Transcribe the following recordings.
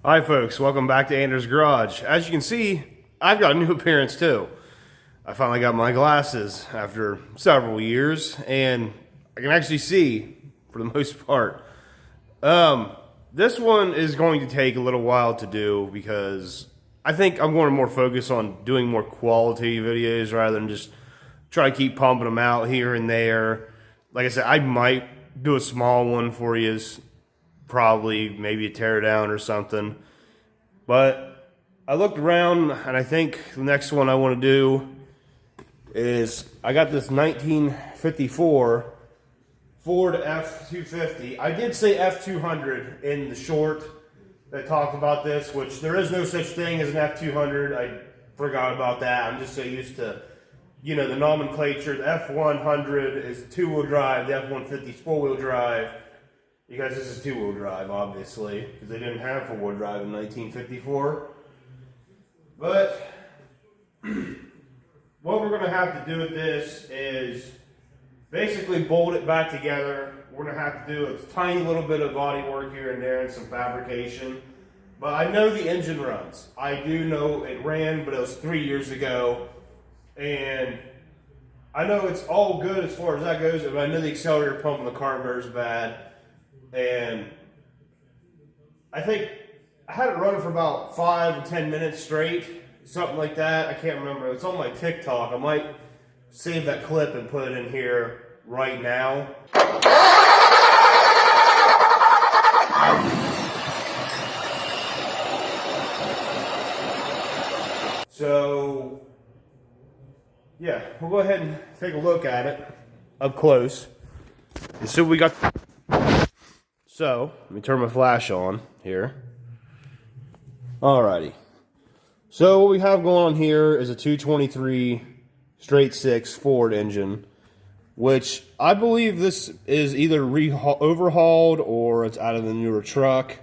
Hi folks, welcome back to Anders Garage. As you can see, I've got a new appearance too. I finally got my glasses after several years, and I can actually see for the most part. This one is going to take a little while to do because I think I'm going to more focus on doing more quality videos rather than just try to keep pumping them out here and there. Like I said, I might do a small one for you, probably maybe a teardown or something. But I looked around and I think the next one I want to do is I got this 1954 Ford F-250. I did say F-200 in the short that talked about this, which there is no such thing as an F-200. I forgot about that. I'm just so used to, you know, the nomenclature. The F-100 is two-wheel drive. The F-150 is four-wheel drive. Because this is two-wheel drive, obviously, because they didn't have four-wheel drive in 1954. But what we're going to have to do with this is basically bolt it back together. We're going to have to do a tiny little bit of body work here and there and some fabrication. But I know the engine runs. I do know it ran, but it was 3 years ago. And I know it's all good as far as that goes, but I know the accelerator pump on the carburetor is bad. And I think I had it running for about 5 to 10 minutes straight, something like that. I can't remember. It's on my TikTok. I might save that clip and put it in here right now. So, yeah, we'll go ahead and take a look at it up close. And so we got... So, let me turn my flash on here. Alrighty. So, what we have going on here is a 223 straight six Ford engine, which I believe this is either overhauled or it's out of the newer truck.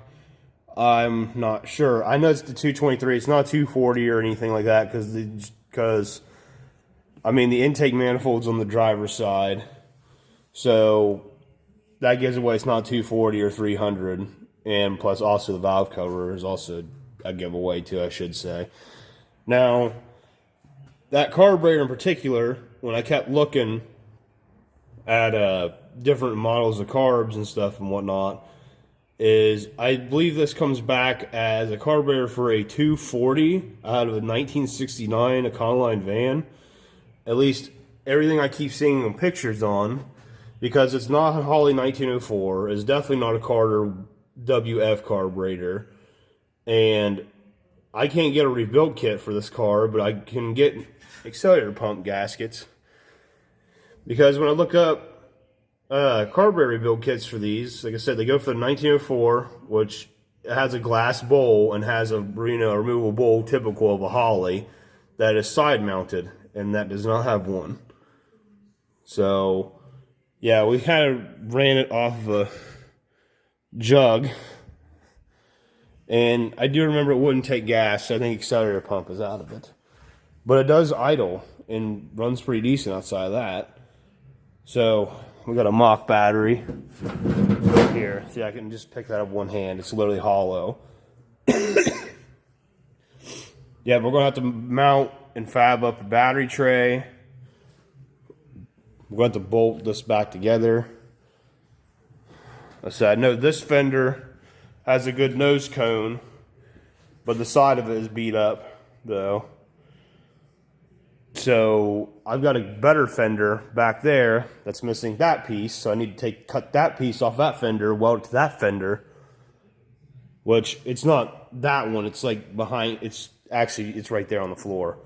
I'm not sure. I know it's the 223. It's not 240 or anything like that because I mean, the intake manifold's on the driver's side. So that gives away it's not 240 or 300, and plus also the valve cover is also a giveaway too, I should say. Now, that carburetor in particular, when I kept looking at different models of carbs and stuff and whatnot, is I believe this comes back as a carburetor for a 240 out of a 1969 Econoline van. At least everything I keep seeing pictures on. Because it's not a Holley 1904, it's definitely not a Carter WF carburetor, and I can't get a rebuild kit for this car, but I can get accelerator pump gaskets. Because when I look up carburetor rebuild kits for these, like I said, they go for the 1904, which has a glass bowl and has a removable bowl typical of a Holley that is side mounted, and that does not have one. So yeah, we kind of ran it off of a jug, and I do remember it wouldn't take gas, so I think accelerator pump is out of it. But it does idle and runs pretty decent outside of that. So we got a mock battery here. See, I can just pick that up one hand. It's literally hollow. Yeah, we're gonna have to mount and fab up a battery tray. We're going to bolt this back together. I said, I know this fender has a good nose cone, but the side of it is beat up, though. So I've got a better fender back there that's missing that piece, so I need to cut that piece off that fender, weld it to that fender, which it's not that one. It's like behind. It's right there on the floor.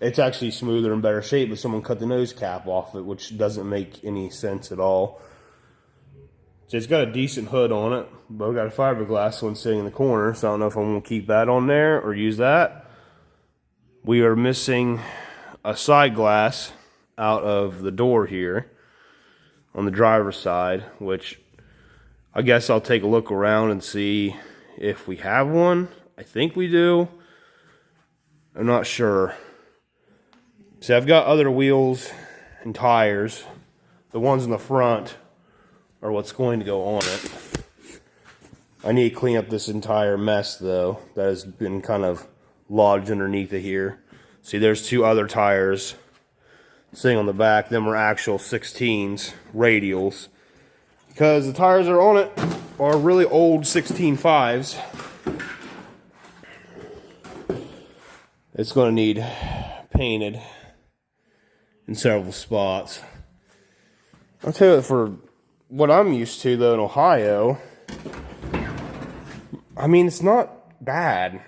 It's actually smoother and better shape, but someone cut the nose cap off it, which doesn't make any sense at all. So it's got a decent hood on it, but we got a fiberglass one sitting in the corner, so I don't know if I'm going to keep that on there or use that. We are missing a side glass out of the door here on the driver's side, which I guess I'll take a look around and see if we have one. I think we do. I'm not sure. See, I've got other wheels and tires. The ones in the front are what's going to go on it. I need to clean up this entire mess, though, that has been kind of lodged underneath of here. See, there's 2 other tires sitting on the back. Them are actual 16s, radials. Because the tires that are on it are really old 16.5s. It's going to need painted in several spots. I'll tell you, for what I'm used to, though, in Ohio, I mean, it's not bad. As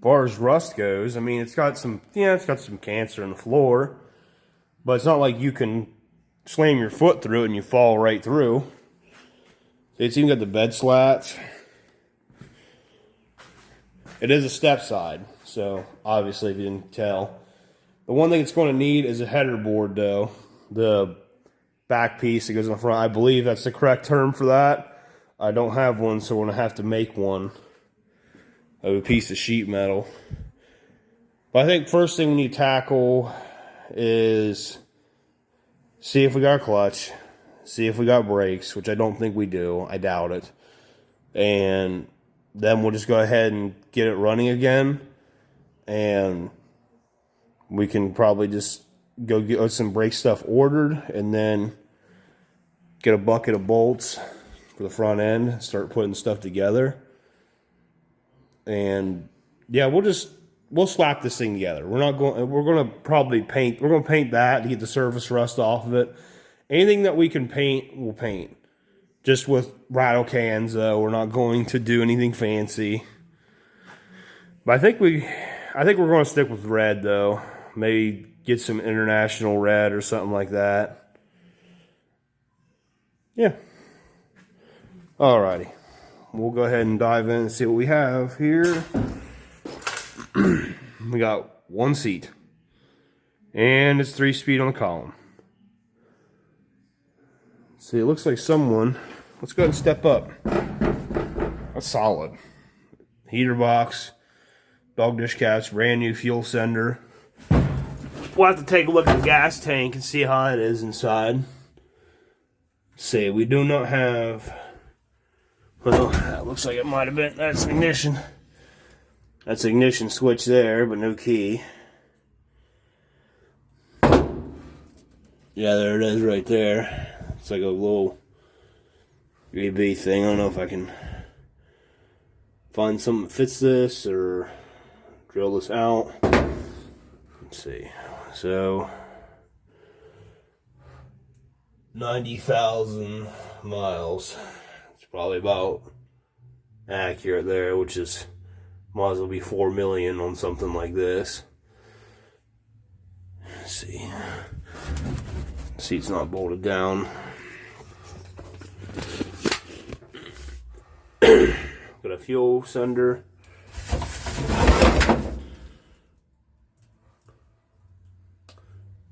far as rust goes, I mean, it's got some, it's got some cancer in the floor, but it's not like you can slam your foot through it and you fall right through. It's even got the bed slats. It is a step side, so obviously if you didn't tell. The one thing it's going to need is a header board, though. The back piece that goes in the front. I believe that's the correct term for that. I don't have one, so we're going to have to make one of a piece of sheet metal. But I think first thing we need to tackle is see if we got a clutch, see if we got brakes, which I don't think we do. I doubt it. And then we'll just go ahead and get it running again. And we can probably just go get some brake stuff ordered and then get a bucket of bolts for the front end, start putting stuff together. And yeah, we'll slap this thing together. We're going to paint that to get the surface rust off of it. Anything that we can paint, we'll paint. Just with rattle cans, though. We're not going to do anything fancy. But I think we're going to stick with red, though. Maybe get some international red or something like that. Yeah. Alrighty. We'll go ahead and dive in and see what we have here. We got 1 seat. And it's 3-speed on the column. See, it looks like someone... Let's go ahead and step up. That's solid. Heater box. Dog dish caps. Brand new fuel sender. We'll have to take a look at the gas tank and see how it is inside. See, we do not have... Well, that looks like it might have been... That's ignition. That's the ignition switch there, but no key. Yeah, there it is right there. It's like a little weve thing. I don't know if I can find something that fits this or drill this out. Let's see. So, 90,000 miles. It's probably about accurate there, which is... Might as well be 4 million on something like this. Let's see. Seat's not bolted down. Got a fuel sender.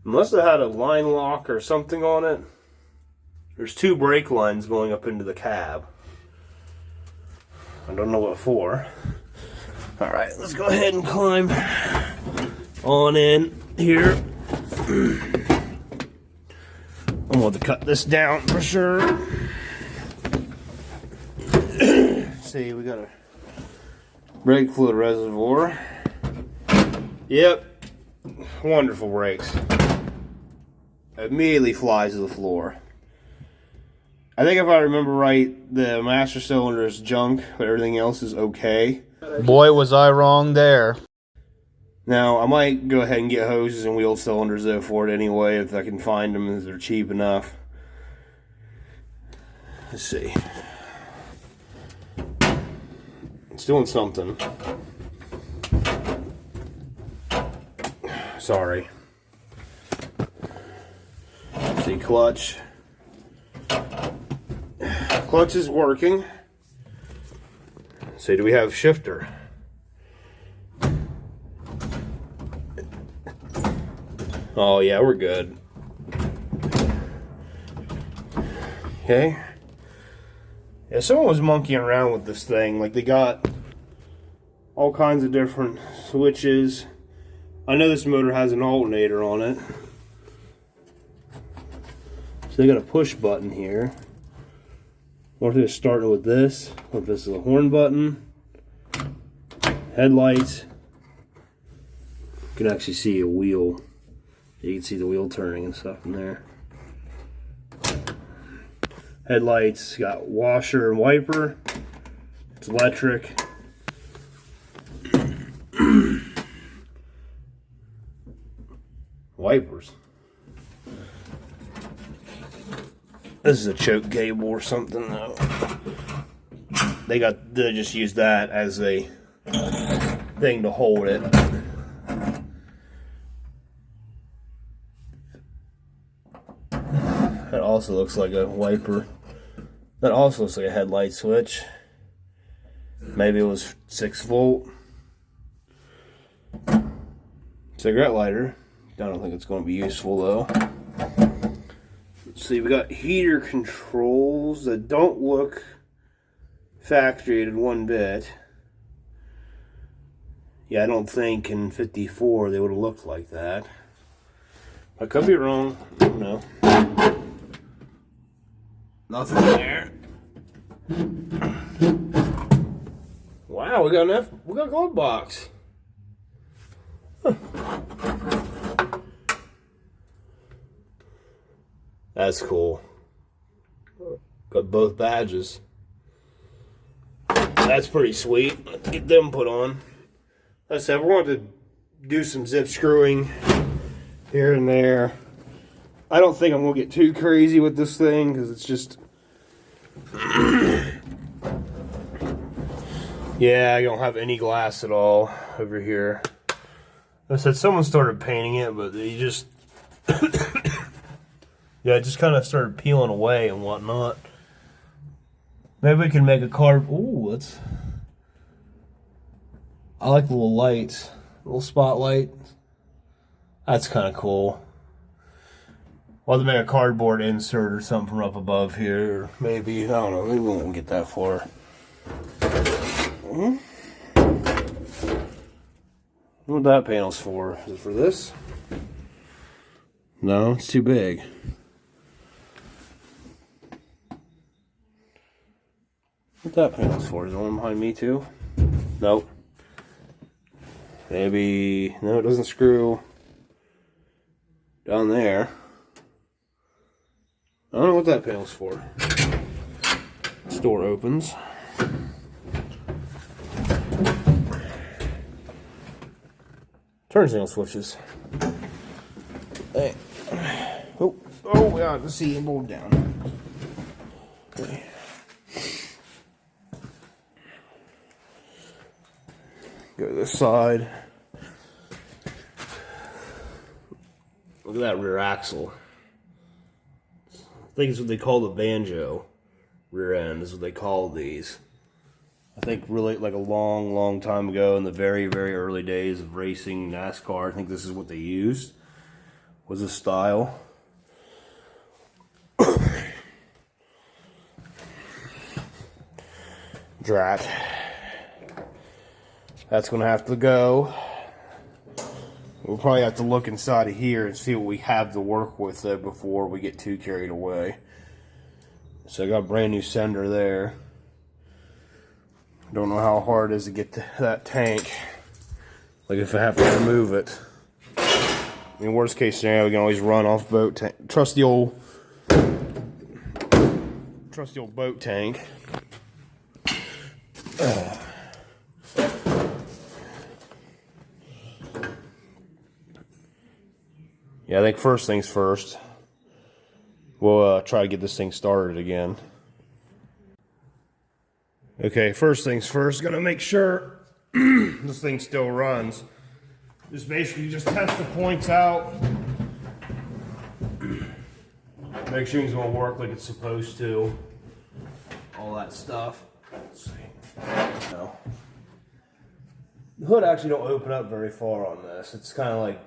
Must have had a line lock or something on it. There's 2 brake lines going up into the cab. I don't know what for. Alright, let's go ahead and climb on in here. I'm going to cut this down for sure. See, we got a brake fluid reservoir. Yep, wonderful brakes. Immediately flies to the floor. I think if I remember right, the master cylinder is junk, but everything else is okay. Boy, was I wrong there. Now, I might go ahead and get hoses and wheel cylinders, though, for it anyway, if I can find them, if they're cheap enough. Let's see. It's doing something. Sorry. Let's see, clutch. Clutch is working. So do we have shifter? Oh yeah, we're good. Okay. Yeah, someone was monkeying around with this thing. Like, they got all kinds of different switches. I know this motor has an alternator on it. So they got a push button here. What if it's starting with this? What if this is a horn button? Headlights. You can actually see a wheel. You can see the wheel turning and stuff in there. Headlights, got washer and wiper. It's electric. Wipers. This is a choke cable or something though. They just used that as a thing to hold it. That also looks like a wiper. That also looks like a headlight switch. Maybe it was 6 volt. Cigarette lighter. I don't think it's going to be useful though. Let's see, we got heater controls that don't look factory one bit. Yeah, I don't think in 54 they would have looked like that. I could be wrong. I don't know. Nothing there. Wow, we got a glove box. Huh. That's cool. Got both badges. That's pretty sweet. Let's get them put on. Like I said, we wanted to do some zip screwing here and there. I don't think I'm going to get too crazy with this thing because it's just... Yeah, I don't have any glass at all over here. Like I said, someone started painting it, but they just... Yeah, it just kind of started peeling away and whatnot. Maybe we can make a card. Ooh, that's... I like the little lights. Little spotlight. That's kind of cool. We'll have to make a cardboard insert or something from up above here. Or maybe, I don't know, maybe we won't get that far. What that panel's for? Is it for this? No, it's too big. What that panel's for? Is the one behind me too? Nope. Maybe, no, it doesn't screw down there. I don't know what that panel's for. This door opens. Turn signal switches. Hey. Oh, yeah, the seat and bolt down. Okay. Go to this side. Look at that rear axle. I think it's what they call the banjo rear end, is what they call these. I think really like a long, long time ago in the very, very early days of racing NASCAR, I think this is what they used, was this style. Drat. That's going to have to go. We'll probably have to look inside of here and see what we have to work with though before we get too carried away. So I got a brand new sender there. Don't know how hard it is to get to that tank. Like if I have to remove it. In worst case scenario, we can always run off boat tank. Trust the old boat tank. Yeah, I think first things first. We'll try to get this thing started again. Okay, first things first. Gotta make sure this thing still runs. Just basically just test the points out. Make sure it's gonna work like it's supposed to. All that stuff. Let's see. No. The hood actually don't open up very far on this. It's kind of like,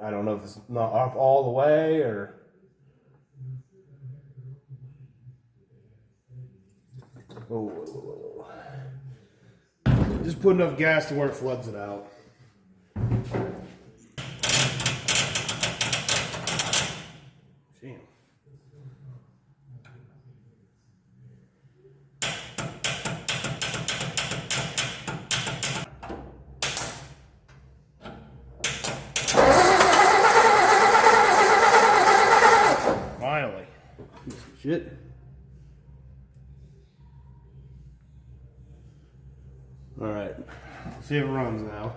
I don't know if it's not up all the way or... Oh. Just put enough gas to where it floods it out. Damn. Shit. Alright, let's see if it runs now.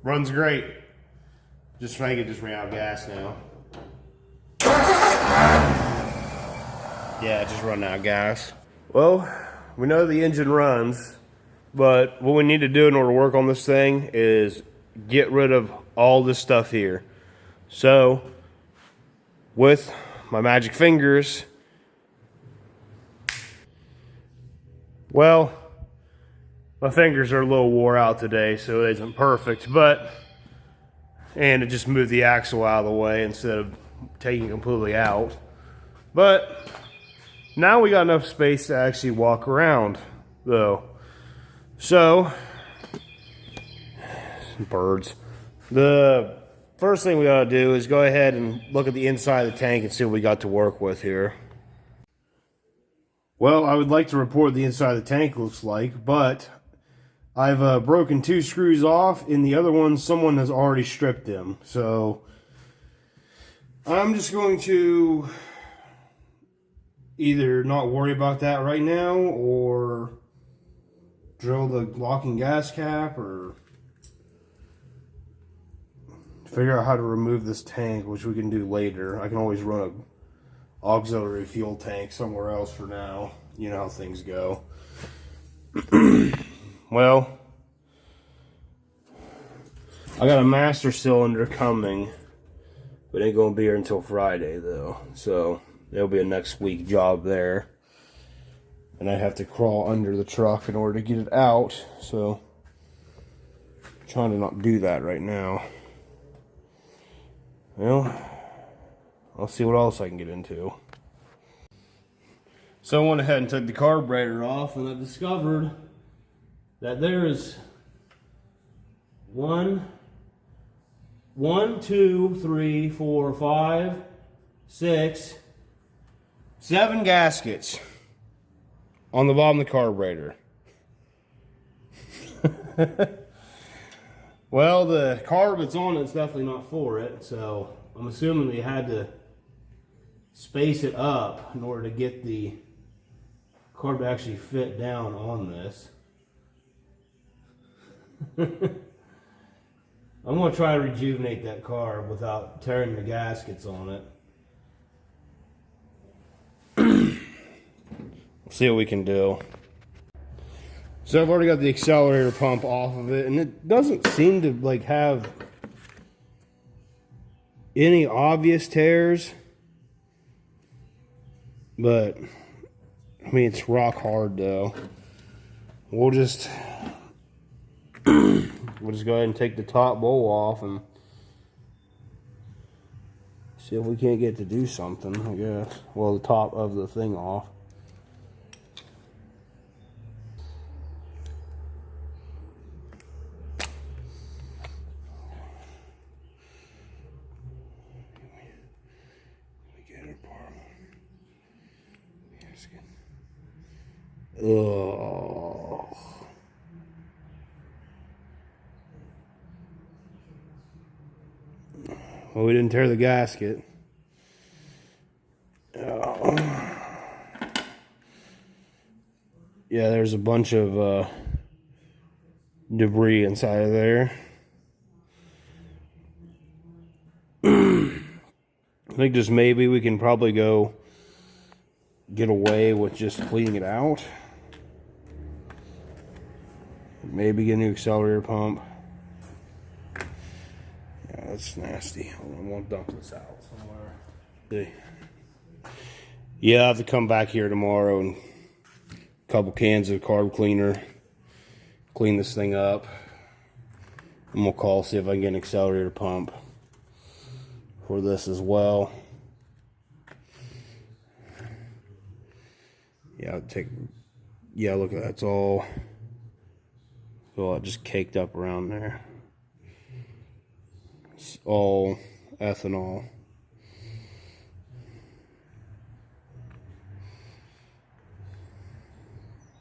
Runs great. Just make it just ran out of gas now. Yeah, just running out of gas. Well, we know the engine runs, but what we need to do in order to work on this thing is get rid of all this stuff here. So, with my magic fingers, well, my fingers are a little wore out today, so it isn't perfect, but, and it just moved the axle out of the way instead of taking it completely out. But now we got enough space to actually walk around, though. So, birds. The first thing we gotta do is go ahead and look at the inside of the tank and see what we got to work with here. Well, I would like to report what the inside of the tank looks like, but I've broken 2 screws off, and the other one, someone has already stripped them. So, I'm just going to either not worry about that right now, or drill the locking gas cap, or figure out how to remove this tank, which we can do later. I can always run an auxiliary fuel tank somewhere else for now. You know how things go. Well, I got a master cylinder coming, but it ain't gonna be here until Friday though. So there'll be a next week job there. And I have to crawl under the truck in order to get it out. So I'm trying to not do that right now. Well, I'll see what else I can get into. So I went ahead and took the carburetor off, and I discovered that there is 1, 2, 3, 4, 5, 6, 7 gaskets on the bottom of the carburetor. Well, the carb that's on it's definitely not for it, so I'm assuming they had to space it up in order to get the carb to actually fit down on this. I'm going to try to rejuvenate that carb without tearing the gaskets on it. See what we can do. So I've already got the accelerator pump off of it, and it doesn't seem to like have any obvious tears, but I mean it's rock hard though. We'll just go ahead and take the top bowl off and see if we can't get to do something, I guess. Well, the top of the thing off. Oh. Well, we didn't tear the gasket. Oh. Yeah, there's a bunch of debris inside of there. I think just maybe we can probably go get away with just cleaning it out. Maybe get a new accelerator pump. Yeah, that's nasty. Hold on, I won't dump this out somewhere. See. Yeah, I have to come back here tomorrow and a couple cans of carb cleaner, clean this thing up. And we'll call, see if I can get an accelerator pump for this as well. Yeah, yeah, look at that. It's all just caked up around there. It's all ethanol.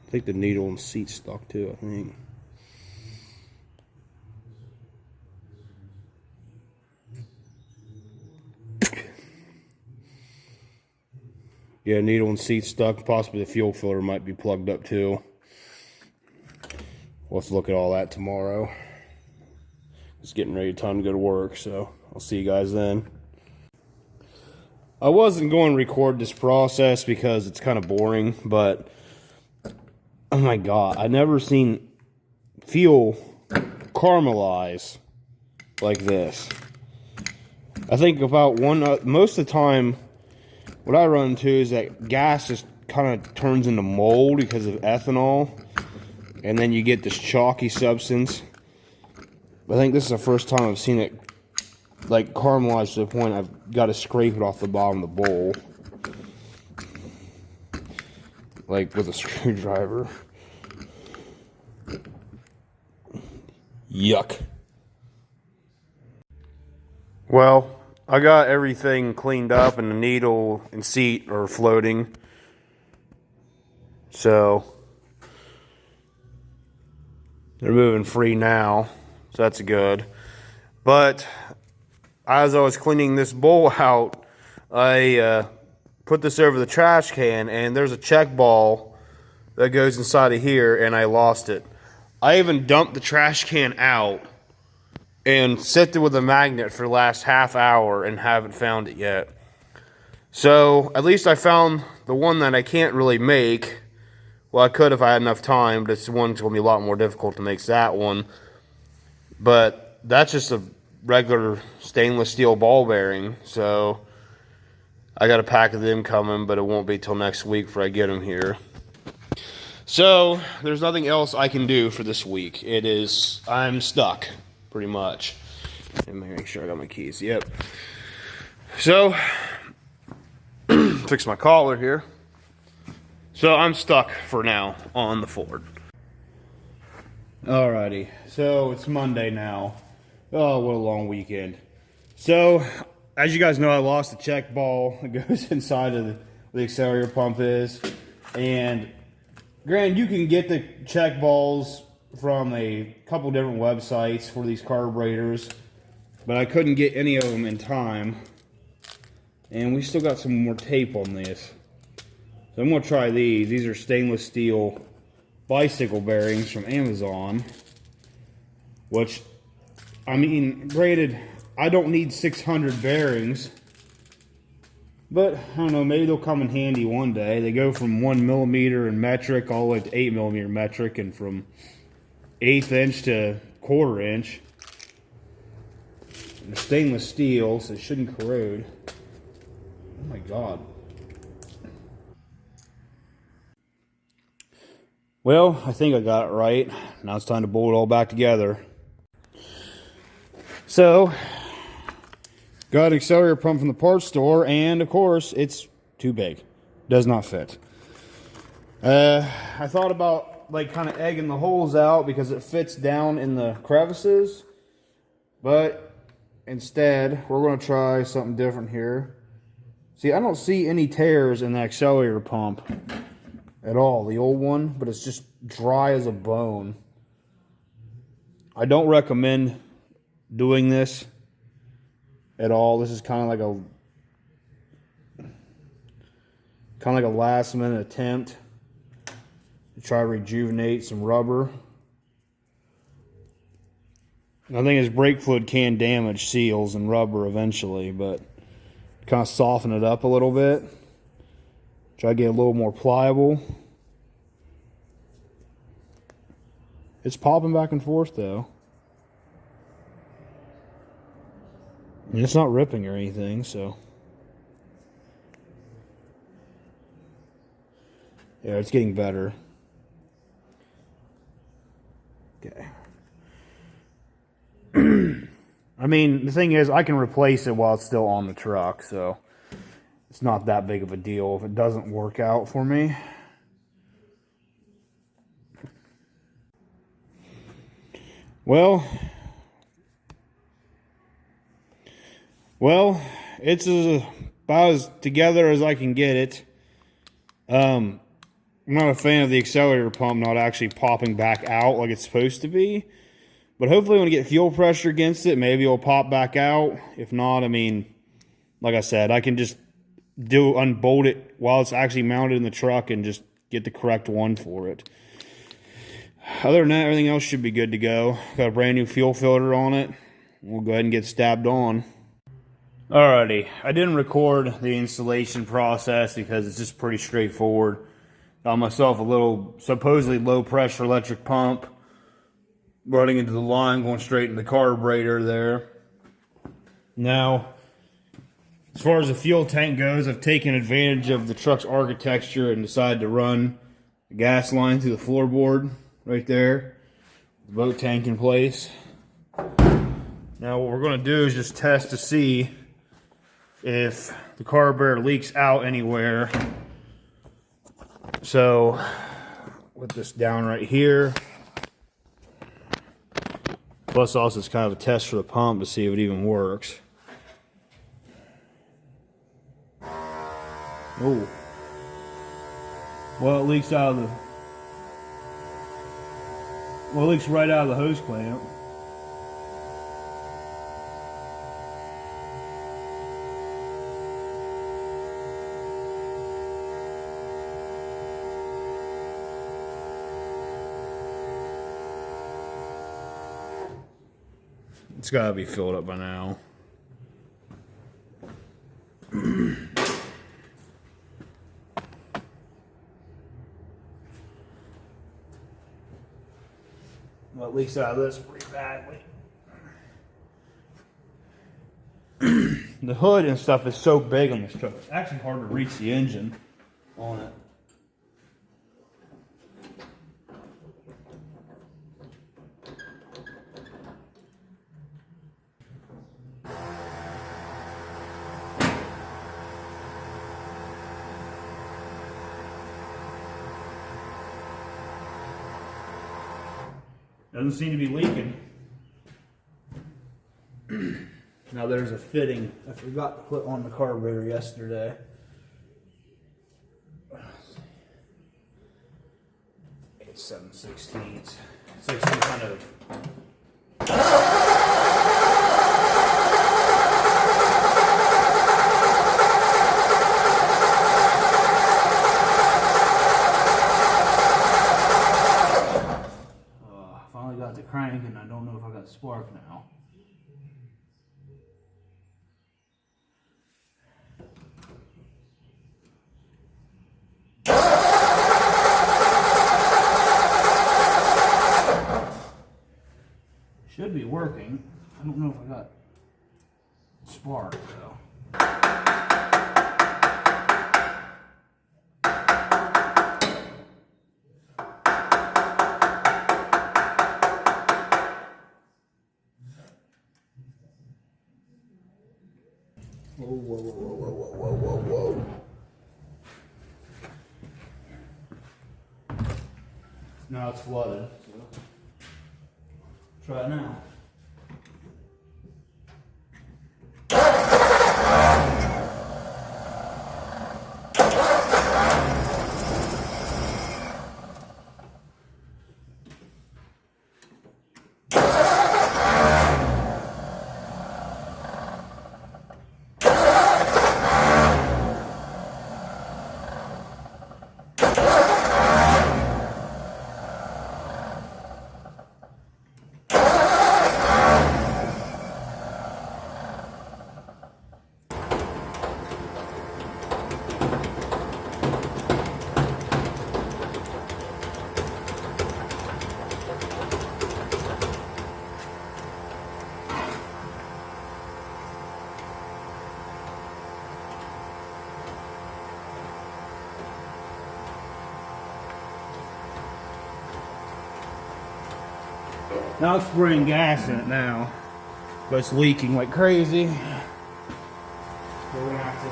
I think the needle and seat stuck too, I think. Yeah, needle and seat stuck. Possibly the fuel filter might be plugged up too. We'll have to look at all that tomorrow. It's getting ready, time to go to work, so I'll see you guys then. I wasn't going to record this process because it's kind of boring, but oh my god, I've never seen fuel caramelize like this. I think about most of the time, what I run into is that gas just kind of turns into mold because of ethanol, and then you get this chalky substance. I think this is the first time I've seen it like caramelize to the point I've got to scrape it off the bottom of the bowl, like with a screwdriver. Yuck. Well, I got everything cleaned up and the needle and seat are floating. So they're moving free now. So that's good. But as I was cleaning this bowl out, I put this over the trash can, and there's a check ball that goes inside of here, and I lost it. I even dumped the trash can out and set it with a magnet for the last half hour and haven't found it yet. So at least I found the one that I can't really make. Well, I could if I had enough time, but it's one that's going to be a lot more difficult to make that one. But that's just a regular stainless steel ball bearing, so I got a pack of them coming, but it won't be till next week before I get them here. So there's nothing else I can do for this week. I'm stuck pretty much. Let me make sure I got my keys. Yep. So fix my collar here. So I'm stuck for now on the Ford. Alrighty, so it's Monday now. Oh, what a long weekend. So, as you guys know, I lost the check ball that goes inside of the accelerator pump is. And, granted, you can get the check balls from a couple different websites for these carburetors, but I couldn't get any of them in time. And we still got some more tape on this. So I'm going to try these. These are stainless steel bicycle bearings from Amazon, which, I mean, granted, I don't need 600 bearings, but I don't know, maybe they'll come in handy one day. They go from 1mm in metric all the way to 8mm metric, and from 1/8 inch to 1/4 inch. And they're stainless steel, so it shouldn't corrode. Oh my god. Well, I think I got it right. Now it's time to bolt it all back together. So, got an accelerator pump from the parts store, and of course, it's too big. Does not fit. I thought about like kind of egging the holes out because it fits down in the crevices, but instead, we're going to try something different here. See, I don't see any tears in the accelerator pump at all, the old one, but it's just dry as a bone. I don't recommend doing this at all. This is kind of like a last minute attempt to try to rejuvenate some rubber. I think his brake fluid can damage seals and rubber eventually, but kind of soften it up a little bit. Try to get a little more pliable. It's popping back and forth though. And it's not ripping or anything, so. Yeah, it's getting better. Okay. I mean, the thing is, I can replace it while it's still on the truck, so it's not that big of a deal if it doesn't work out for me. Well, it's about as together as I can get it. I'm not a fan of the accelerator pump not actually popping back out like it's supposed to be. But hopefully when I get fuel pressure against it, maybe it'll pop back out. If not, I mean, like I said, I can just unbolt it while it's actually mounted in the truck and just get the correct one for it. Other than that, everything else should be good to go. Got a brand new fuel filter on it. We'll go ahead and get stabbed on. Alrighty, I didn't record the installation process because it's just pretty straightforward. Got myself a little supposedly low pressure electric pump running into the line, going straight in the carburetor there. Now, as far as the fuel tank goes, I've taken advantage of the truck's architecture and decided to run the gas line through the floorboard right there. The boat tank in place. Now what we're going to do is just test to see if the carburetor leaks out anywhere. So, with this down right here. Plus also it's kind of a test for the pump to see if it even works. Oh. Well, it leaks out of the... Well, it leaks right out of the hose clamp. It's got to be filled up by now. Well, it leaks out of this pretty badly. The hood and stuff is so big on this truck, it's actually hard to reach the engine on it. Doesn't seem to be leaking. Now there's a fitting I forgot to put on the carburetor yesterday. It's 7/16. It's like some kind of... finally got the crank and I don't know if I got the spark now. Should be working. I don't know if I got spark though. Whoa, whoa, whoa, whoa, whoa, whoa, whoa, whoa. Now it's flooded, so try it now. Now it's spraying gas in it now, but it's leaking like crazy. So we're gonna have to...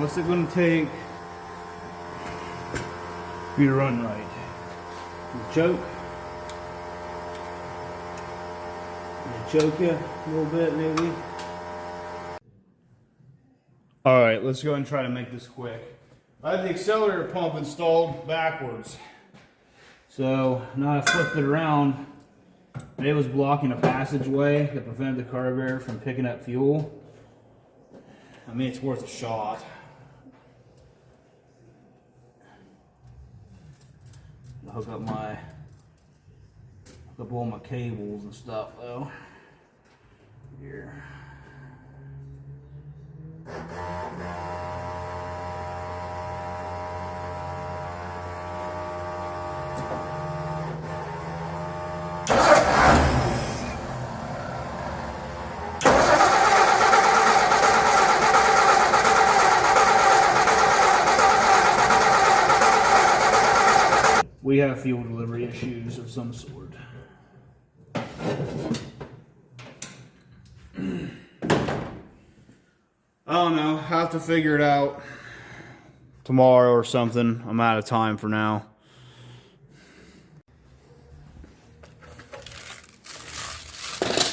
What's it gonna take? be to run right. Choke. Choke you a little bit, maybe. All right, let's go ahead and try to make this quick. I have the accelerator pump installed backwards. So now I flipped it around. It was blocking a passageway that prevented the carburetor from picking up fuel. I mean, it's worth a shot. I'll hook up all my cables and stuff though. Here. We have fuel delivery issues of some sort. I don't know. I'll have to figure it out tomorrow or something. I'm out of time for now.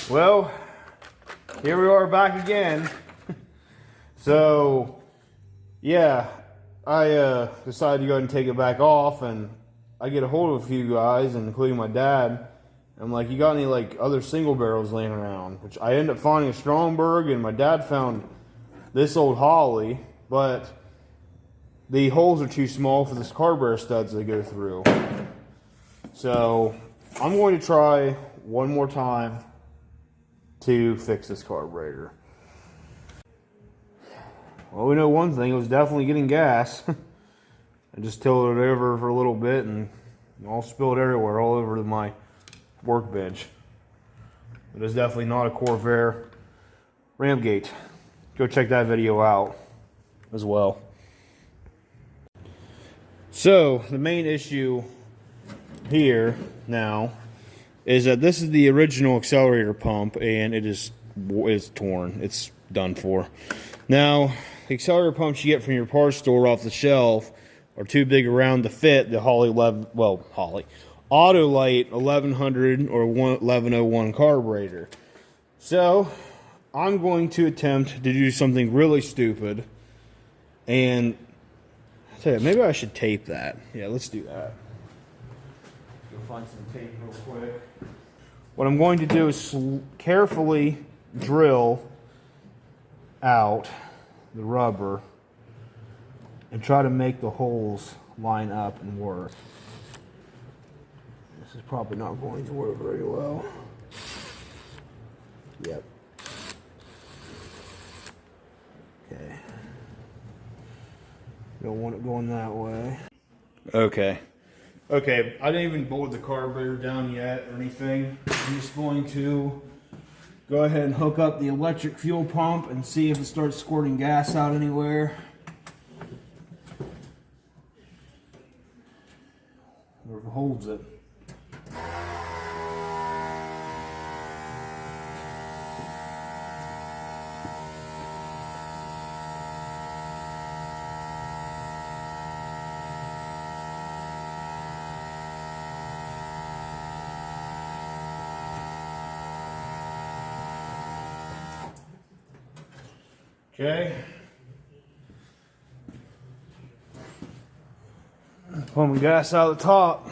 Well, here we are back again. So, yeah, I decided to go ahead and take it back off, and I get a hold of a few guys, including my dad. I'm like, you got any like other single barrels laying around? Which I ended up finding a Stromberg, and my dad found this old Holly, but the holes are too small for this carburetor studs to go through. So I'm going to try one more time to fix this carburetor. Well, we know one thing, it was definitely getting gas. I just tilted it over for a little bit and all spilled everywhere, all over my workbench. It is definitely not a Corvair ram gate. Go check that video out as well. So the main issue here now is that this is the original accelerator pump, and it is torn. It's done for. Now, the accelerator pumps you get from your parts store off the shelf are too big around to fit the Autolite 1100 or 1101 carburetor. So I'm going to attempt to do something really stupid, and I'll tell you, maybe I should tape that. Yeah, let's do that. Go find some tape real quick. What I'm going to do is carefully drill out the rubber and try to make the holes line up and work. This is probably not going to work very well. Yep. Okay. Don't want it going that way. Okay. Okay, I didn't even bolt the carburetor down yet or anything. I'm just going to go ahead and hook up the electric fuel pump and see if it starts squirting gas out anywhere. Or if it holds it. Okay. Pumping gas out of the top.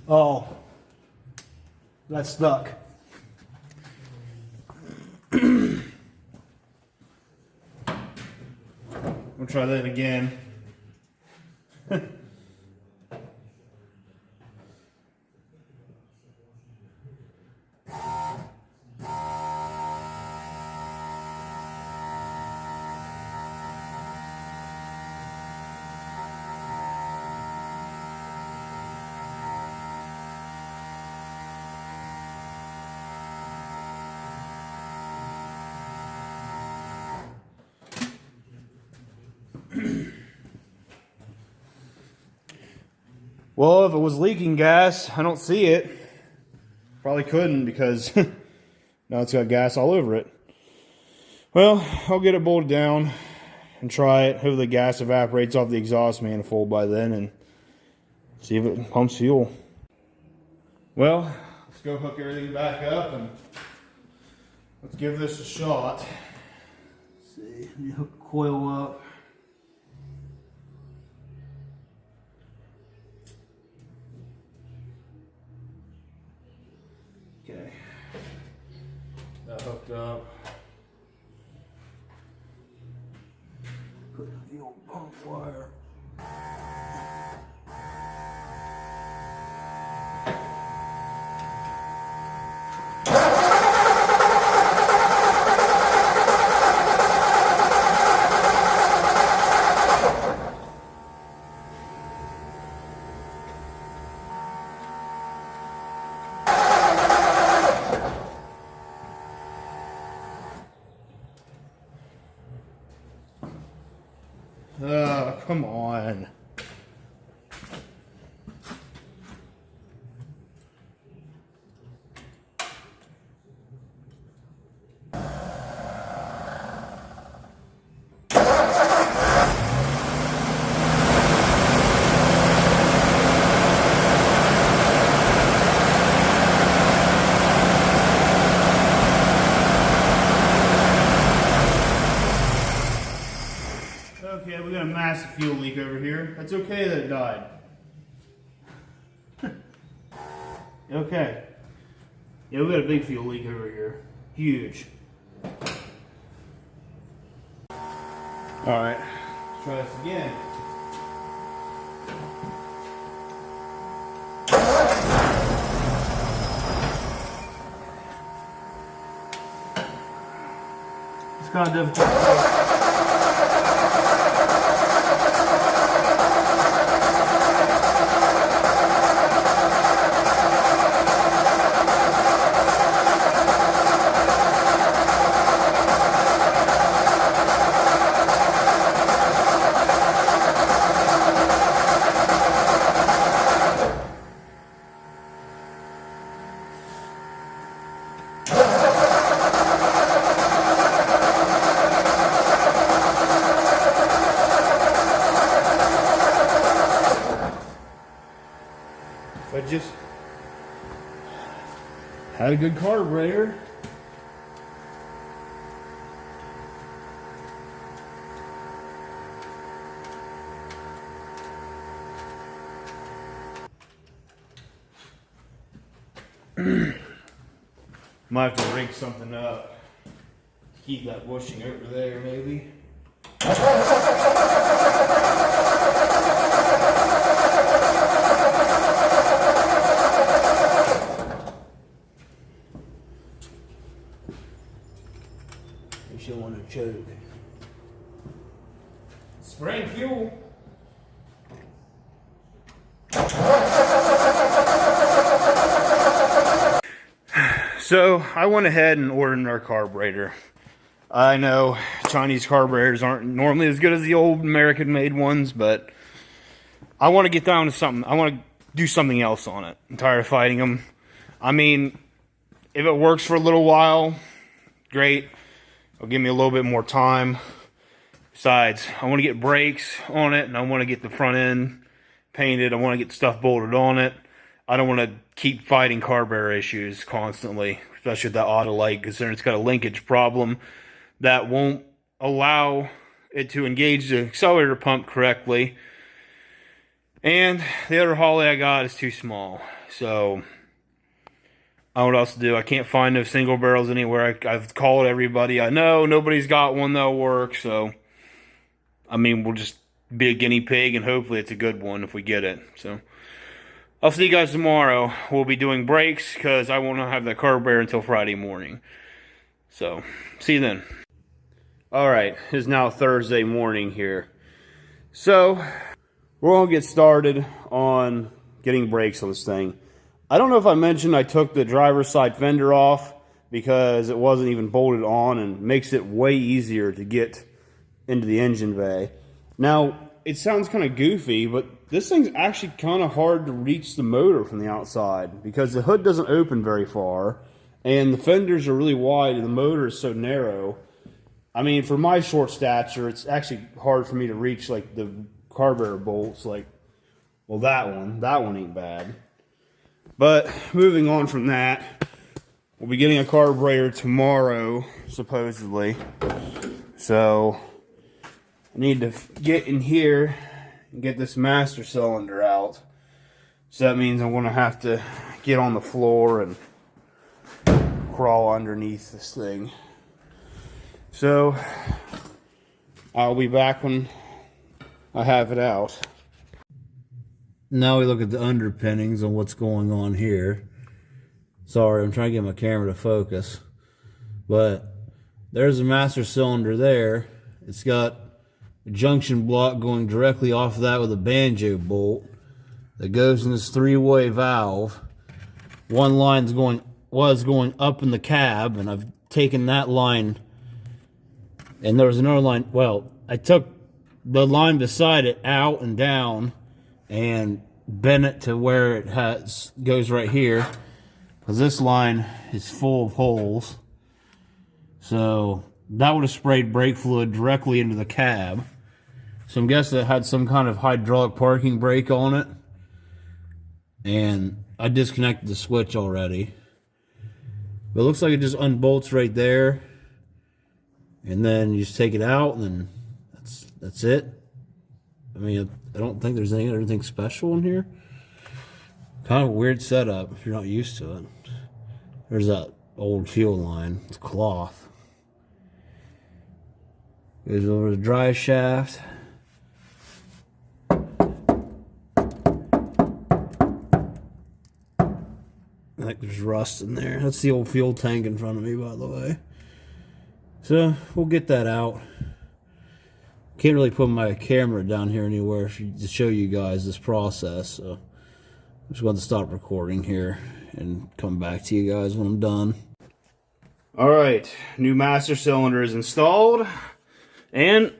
Oh, that's stuck. We'll try that again. Well, if it was leaking gas, I don't see it. Probably couldn't because now it's got gas all over it. Well, I'll get it bolted down and try it. Hopefully the gas evaporates off the exhaust manifold by then and see if it pumps fuel. Well, let's go hook everything back up and let's give this a shot. Let's see, let me hook the coil up. Okay, that hooked up. Put the fuel pump wire. Come on. Okay, we got a massive fuel leak over here. That's okay that it died. Okay. Yeah, we got a big fuel leak over here. Huge. Alright, let's try this again. It's kind of difficult. If I just had a good carburetor. Might have to rig something up. Keep that bushing over there, maybe. You should want to choke. Spraying fuel. So I went ahead and ordered our carburetor. I know Chinese carburetors aren't normally as good as the old American made ones, but I want to get down to something. I want to do something else on it. I'm tired of fighting them. I mean, if it works for a little while, great. It'll give me a little bit more time. Besides, I want to get brakes on it, and I want to get the front end painted. I want to get stuff bolted on it. I don't want to keep fighting carburetor issues constantly, especially with that auto light, considering it's got a linkage problem that won't allow it to engage the accelerator pump correctly. And the other Holly I got is too small. So, I don't know what else to do. I can't find no single barrels anywhere. I've called everybody I know. Nobody's got one that'll work. So, I mean, we'll just be a guinea pig, and hopefully it's a good one if we get it. So, I'll see you guys tomorrow. We'll be doing brakes because I won't have the carburetor until Friday morning. So, see you then. Alright, it's now Thursday morning here. So, we're going to get started on getting brakes on this thing. I don't know if I mentioned I took the driver's side fender off because it wasn't even bolted on, and makes it way easier to get into the engine bay. Now, it sounds kind of goofy, but this thing's actually kind of hard to reach the motor from the outside because the hood doesn't open very far, and the fenders are really wide, and the motor is so narrow I mean, for my short stature, it's actually hard for me to reach like the carburetor bolts. Like, well, that one ain't bad. But moving on from that, we'll be getting a carburetor tomorrow, supposedly. So I need to get in here and get this master cylinder out. So that means I'm going to have to get on the floor and crawl underneath this thing. So I'll be back when I have it out. Now we look at the underpinnings on what's going on here. Sorry, I'm trying to get my camera to focus. But there's a master cylinder there. It's got a junction block going directly off of that with a banjo bolt that goes in this three-way valve. One line's was going up in the cab, and I've taken that line, and there was another line. Well, I took the line beside it out and down and bent it to where it goes right here, because this line is full of holes. So that would have sprayed brake fluid directly into the cab. So I'm guessing it had some kind of hydraulic parking brake on it. And I disconnected the switch already. But it looks like it just unbolts right there. And then you just take it out, and then that's it. I mean, I don't think there's anything special in here. Kind of a weird setup if you're not used to it. There's that old fuel line. It's cloth. Goes over the drive shaft. I think there's rust in there. That's the old fuel tank in front of me, by the way. So we'll get that out. Can't really put my camera down here anywhere to show you guys this process. So I'm just going to stop recording here and come back to you guys when I'm done. All right, new master cylinder is installed, and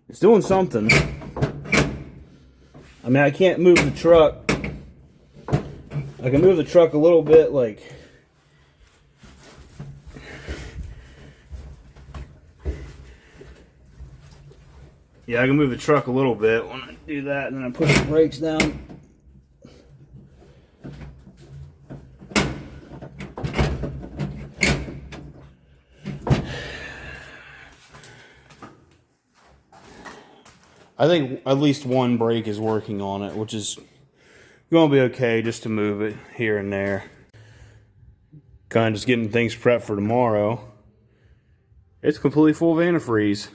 it's doing something. I mean, I can't move the truck. I can move the truck a little bit, like, yeah, I can move the truck a little bit when I do that, and then I push the brakes down. I think at least one brake is working on it, which is going to be okay just to move it here and there. Kind of just getting things prepped for tomorrow. It's completely full of antifreeze.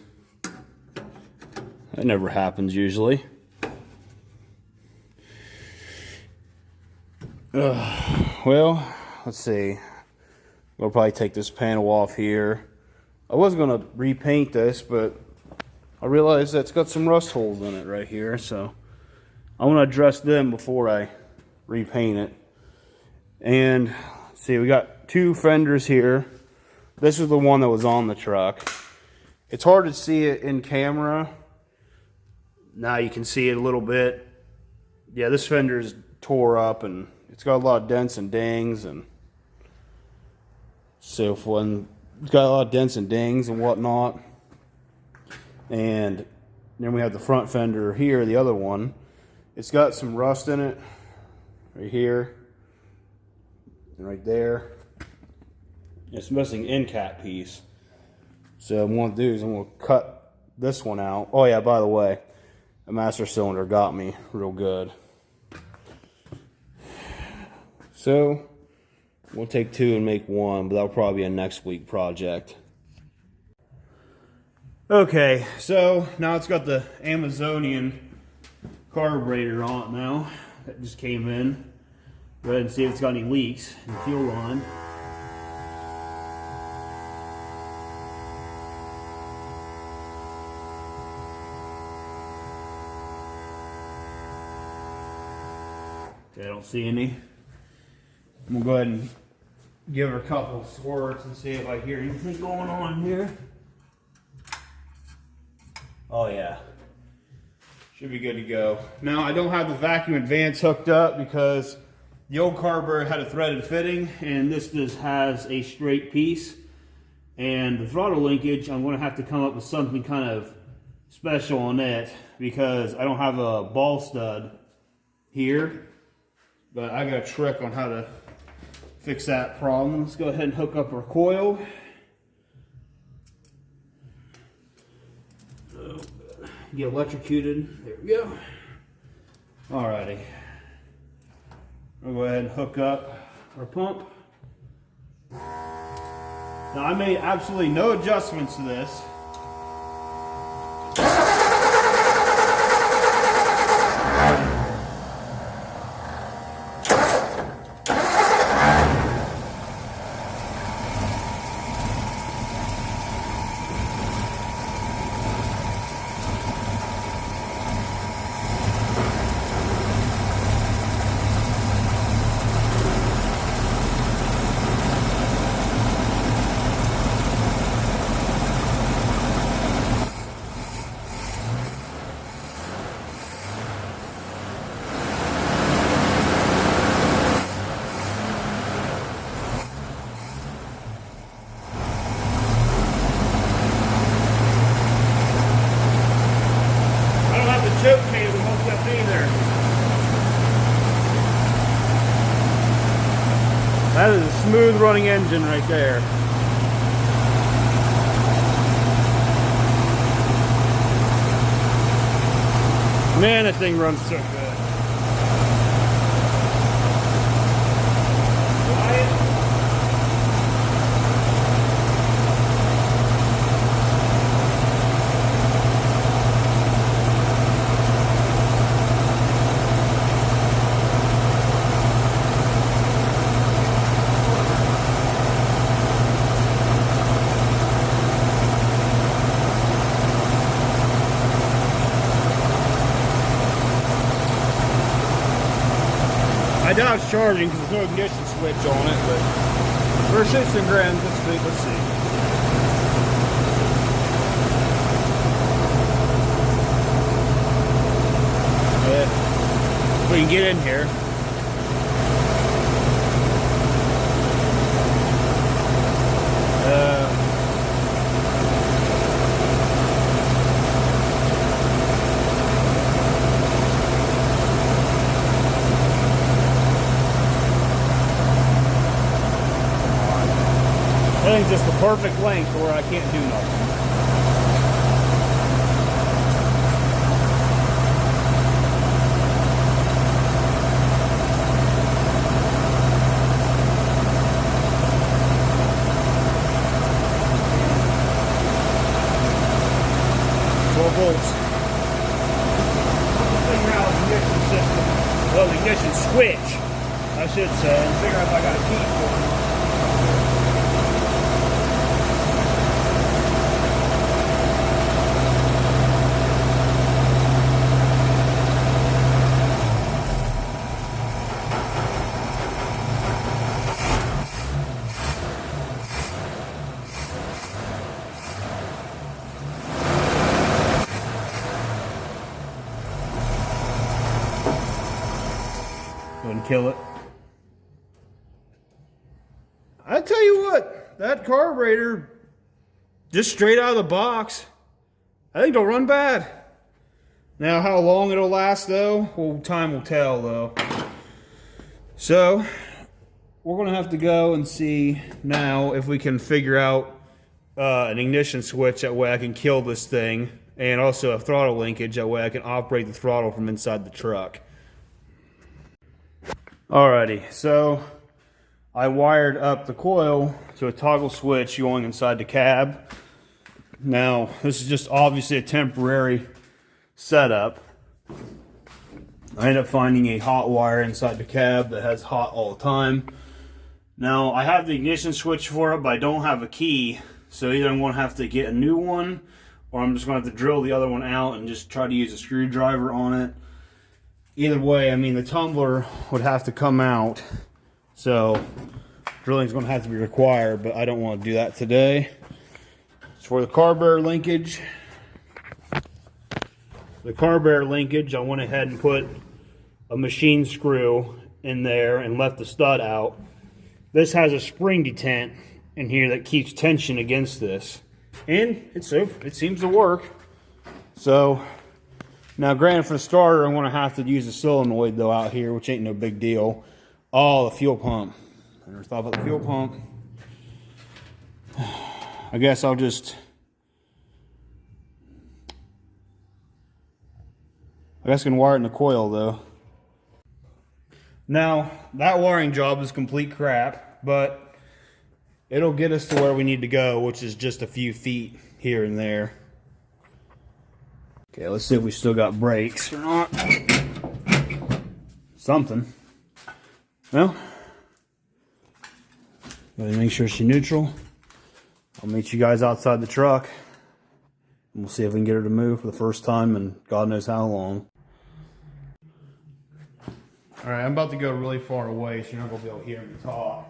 That never happens usually. Well, let's see. We'll probably take this panel off here. I was going to repaint this, but I realized that it's got some rust holes in it right here, so I want to address them before I repaint it. And see, we got two fenders here. This is the one that was on the truck. It's hard to see it in camera. Now you can see it a little bit. Yeah, this fender is tore up, and it's got a lot of dents and dings, and so when it's got a lot of dents and dings and whatnot. And then we have the front fender here, the other one. It's got some rust in it right here and right there. It's missing end cap piece. So what I'm going to do is I'm going to cut this one out. Oh yeah, by the way, the master cylinder got me real good. So we'll take two and make one, but that'll probably be a next week project. Okay, so now it's got the Amazonian carburetor on it now. That just came in. Go ahead and see if it's got any leaks in the fuel line. Okay, I don't see any. I'm gonna go ahead and give her a couple of squirts and see if I hear anything going on here. Oh yeah, should be good to go. Now I don't have the vacuum advance hooked up because The old carburetor had a threaded fitting, and this just has a straight piece. And the throttle linkage, I'm going to have to come up with something kind of special on it because I don't have a ball stud here. But I got a trick on how to fix that problem. Let's go ahead and hook up our coil. Get electrocuted. There we go. Alrighty. We'll go ahead and hook up our pump. Now I made absolutely no adjustments to this. Choke cable hooked up either. That is a smooth running engine right there. Man, that thing runs so good. I doubt it's charging because there's no ignition switch on it, but for shits and grams, let's see. We can get in here. I think just the perfect length where I can't do nothing. 12 volts. Figure out the ignition system. Well, the ignition switch, I should say, and figure out if I got a key for it. And kill it. I tell you what, that carburetor, just straight out of the box, I think it'll run bad. Now, how long it'll last though, well, time will tell though. So, we're gonna have to go and see now if we can figure out an ignition switch. That way I can kill this thing, and also a throttle linkage. That way I can operate the throttle from inside the truck. Alrighty, so I wired up the coil to a toggle switch going inside the cab. Now, this is just obviously a temporary setup. I ended up finding a hot wire inside the cab that has hot all the time. Now, I have the ignition switch for it, but I don't have a key. So either I'm going to have to get a new one, or I'm just going to have to drill the other one out and just try to use a screwdriver on it. Either way, I mean, the tumbler would have to come out, so drilling is going to have to be required, but I don't want to do that today. As for the carburetor linkage, I went ahead and put a machine screw in there and left the stud out. This has a spring detent in here that keeps tension against this. And it seems to work. So, now granted for the starter, I'm going to have to use the solenoid though out here, which ain't no big deal. Oh, the fuel pump. I never thought about the fuel pump. I guess I'll just... I guess I can wire it in the coil though. Now, that wiring job is complete crap, but it'll get us to where we need to go, which is just a few feet here and there. Okay, let's see if we still got brakes or not. Something. Well, gotta make sure she's neutral. I'll meet you guys outside the truck, and we'll see if we can get her to move for the first time in God knows how long. All right, I'm about to go really far away, so you're not gonna be able to hear me talk.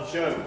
The choke.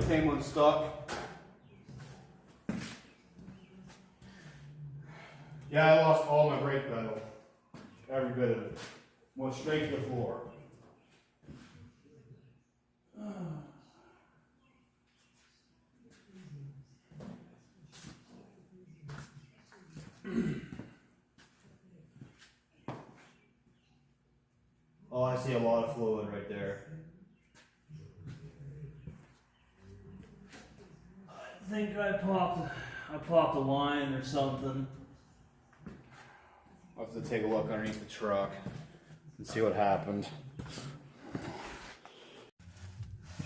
Came unstuck. Yeah, I lost all my brake pedal. Every bit of it. Went straight to the floor. Oh, I see a lot of fluid right there. I think I popped a line or something. I'll have to take a look underneath the truck and see what happened.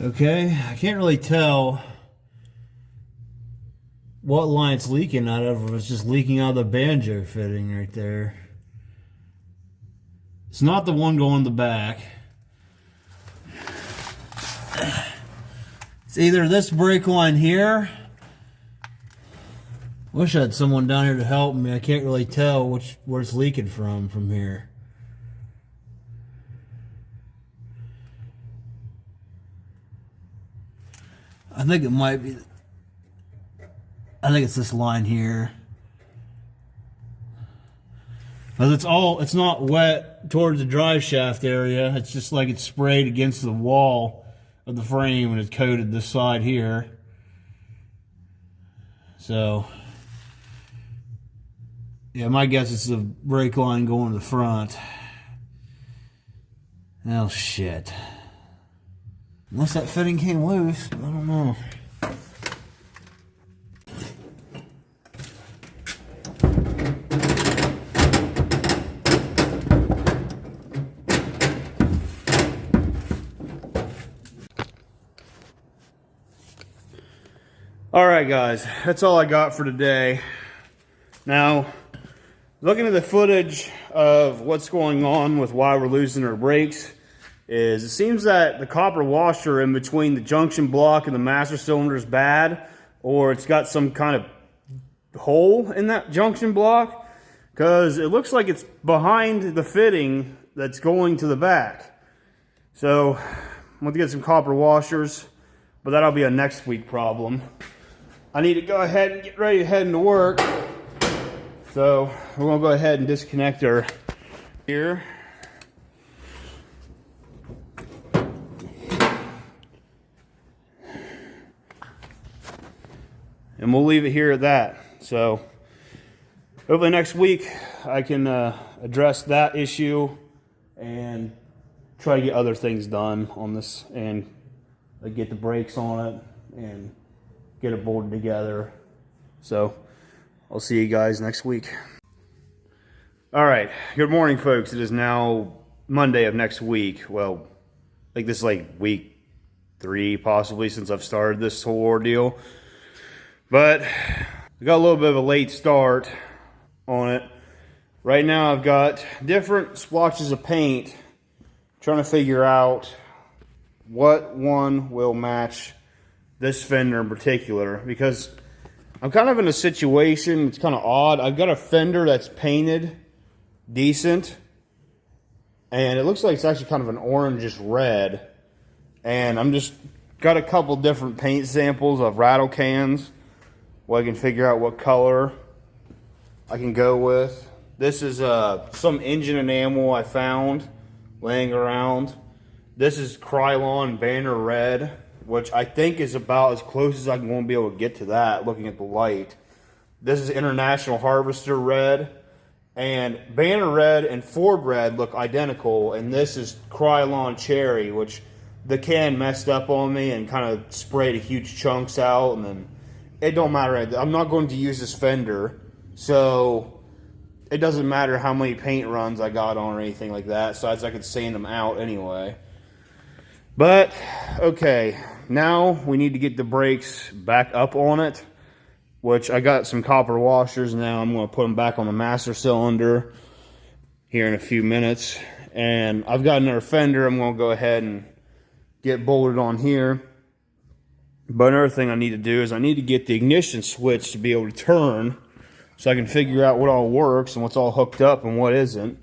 Okay, I can't really tell what line it's leaking out of, or if it's just leaking out of the banjo fitting right there. It's not the one going in the back. It's either this brake line here, Wish I had someone down here to help me. I can't really tell where it's leaking from here. I think it might be. I think it's this line here. Because it's not wet towards the drive shaft area. It's just like it's sprayed against the wall of the frame and it's coated this side here. So, yeah, my guess is the brake line going to the front. Oh, shit. Unless that fitting came loose, I don't know. All right, guys, that's all I got for today. Now, looking at the footage of what's going on with why we're losing our brakes, is it seems that the copper washer in between the junction block and the master cylinder is bad, or it's got some kind of hole in that junction block, because it looks like it's behind the fitting that's going to the back. So I'm going to get some copper washers, but that'll be a next week problem. I need to go ahead and get ready to head into work. So we're going to go ahead and disconnect her here. And we'll leave it here at that. So hopefully next week I can address that issue and try to get other things done on this and get the brakes on it and get it bolted together. So I'll see you guys next week. All right, good morning, folks. It is now Monday of next week. Well, I think this is like week 3 possibly since I've started this whole ordeal. But I got a little bit of a late start on it. Right now I've got different splotches of paint, trying to figure out what one will match this fender in particular, because I'm kind of in a situation, it's kind of odd. I've got a fender that's painted decent, and it looks like it's actually kind of an orangish red, and I'm just got a couple different paint samples of rattle cans where I can figure out what color I can go with. This is some engine enamel I found laying around. This is Krylon Banner Red, which I think is about as close as I'm going to be able to get to that looking at the light. This is International Harvester Red, and Banner Red and Ford Red look identical, and this is Krylon Cherry, which the can messed up on me and kind of sprayed huge chunks out, and then it don't matter. I'm not going to use this fender, so it doesn't matter how many paint runs I got on or anything like that, besides I could sand them out anyway. But, okay, now we need to get the brakes back up on it, which I got some copper washers now. I'm going to put them back on the master cylinder here in a few minutes. And I've got another fender I'm going to go ahead and get bolted on here. But another thing I need to do is I need to get the ignition switch to be able to turn so I can figure out what all works and what's all hooked up and what isn't.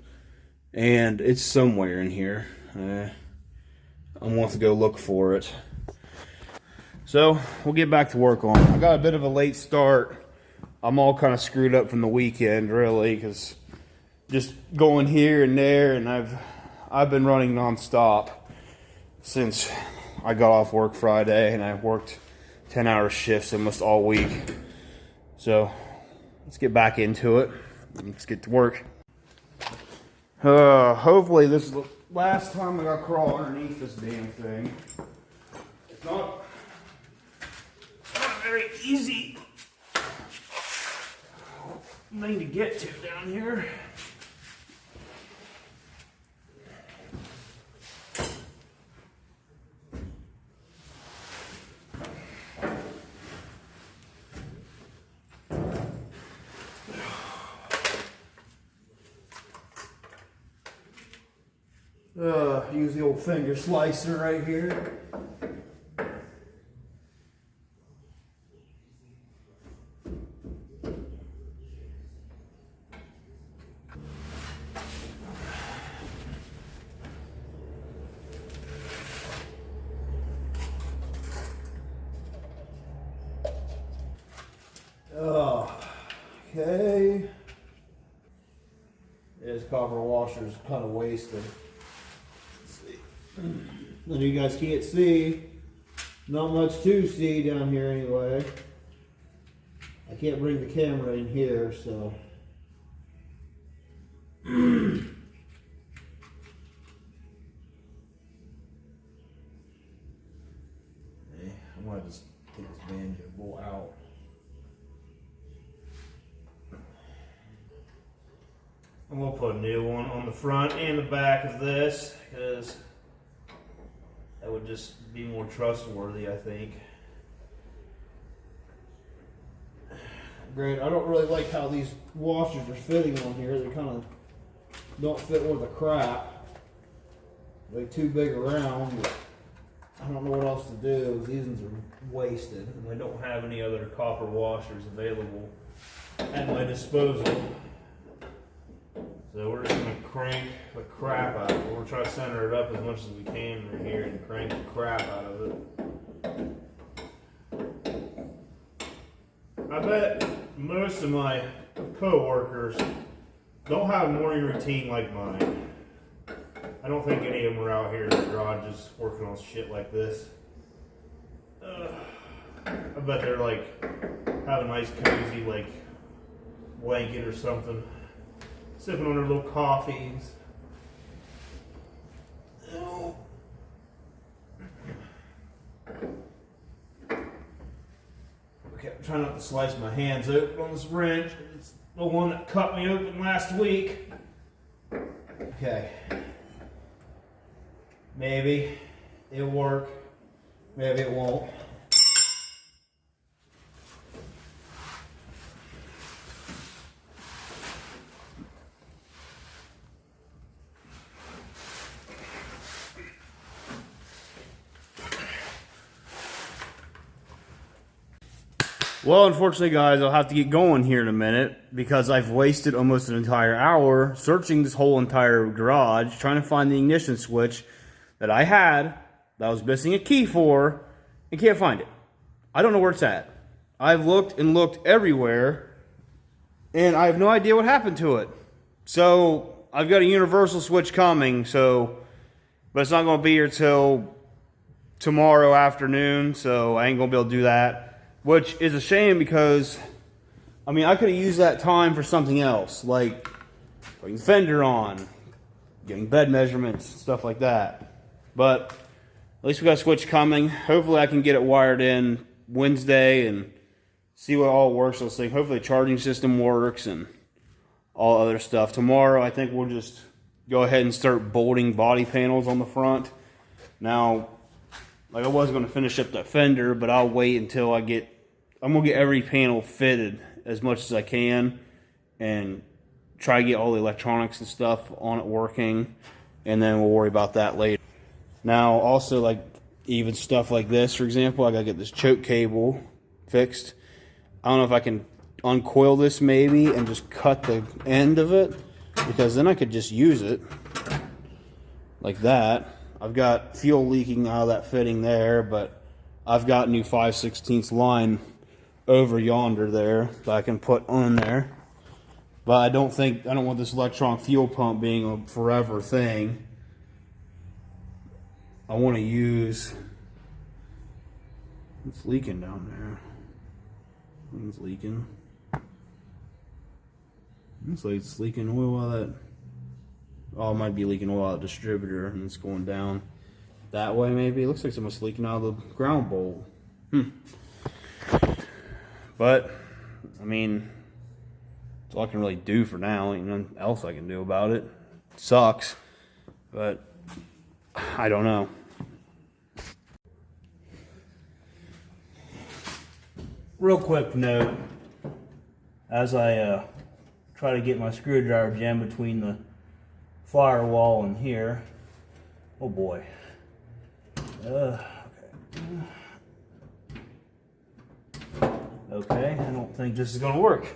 And it's somewhere in here. I'm going to have to go look for it. So we'll get back to work on it. I got a bit of a late start. I'm all kind of screwed up from the weekend, really, because just going here and there, and I've been running nonstop since I got off work Friday, and I've worked 10-hour shifts almost all week. So let's get back into it. Let's get to work. Hopefully this is the last time I got to crawl underneath this damn thing. It's not a very easy thing to get to down here. Use the old finger slicer right here. copper washer is kind of wasted. Let's see. And you guys can't see. Not much to see down here anyway. I can't bring the camera in here, so. I might just take this banjo bowl out. And we'll put a new one on the front and the back of this, because that would just be more trustworthy, I think. Great. I don't really like how these washers are fitting on here. They kind of don't fit worth a crap. They're too big around, but I don't know what else to do. These ones are wasted. And I don't have any other copper washers available at my disposal. So we're just going to crank the crap out of it. We'll try to center it up as much as we can right here and crank the crap out of it. I bet most of my co-workers don't have a morning routine like mine. I don't think any of them are out here in the garages working on shit like this. I bet they're like have a nice cozy like blanket or something, sipping on their little coffees. Okay, I'm trying not to slice my hands open on this wrench. It's the one that cut me open last week. Okay. Maybe it'll work. Maybe it won't. Well, unfortunately, guys, I'll have to get going here in a minute because I've wasted almost an entire hour searching this whole entire garage, trying to find the ignition switch that I had, that I was missing a key for, and can't find it. I don't know where it's at. I've looked and looked everywhere, and I have no idea what happened to it. So, I've got a universal switch coming, but it's not going to be here till tomorrow afternoon, so I ain't going to be able to do that. Which is a shame because, I mean, I could have used that time for something else, like putting the fender on, getting bed measurements, stuff like that. But at least we got a switch coming. Hopefully I can get it wired in Wednesday and see what all works. Let's see. Hopefully the charging system works and all other stuff. Tomorrow I think we'll just go ahead and start bolting body panels on the front. Now, like I was going to finish up that fender, but I'll wait until I'm going to get every panel fitted as much as I can and try to get all the electronics and stuff on it working, and then we'll worry about that later. Now, also, like, even stuff like this, for example, I got to get this choke cable fixed. I don't know if I can uncoil this maybe and just cut the end of it, because then I could just use it like that. I've got fuel leaking out of that fitting there, but I've got new 5/16 line over yonder there that I can put on there. But I don't want this electronic fuel pump being a forever thing. I want to use, it's leaking down there. It's leaking. Looks like it's leaking oil out of that. Oh, it might be leaking oil out of the distributor and it's going down that way maybe. It looks like someone's leaking out of the ground bolt. But, I mean, that's all I can really do for now. Ain't nothing else I can do about it. It sucks, but I don't know. Real quick note, as I try to get my screwdriver jammed between the firewall and here. Oh boy. Okay. Okay, I don't think this is going to work.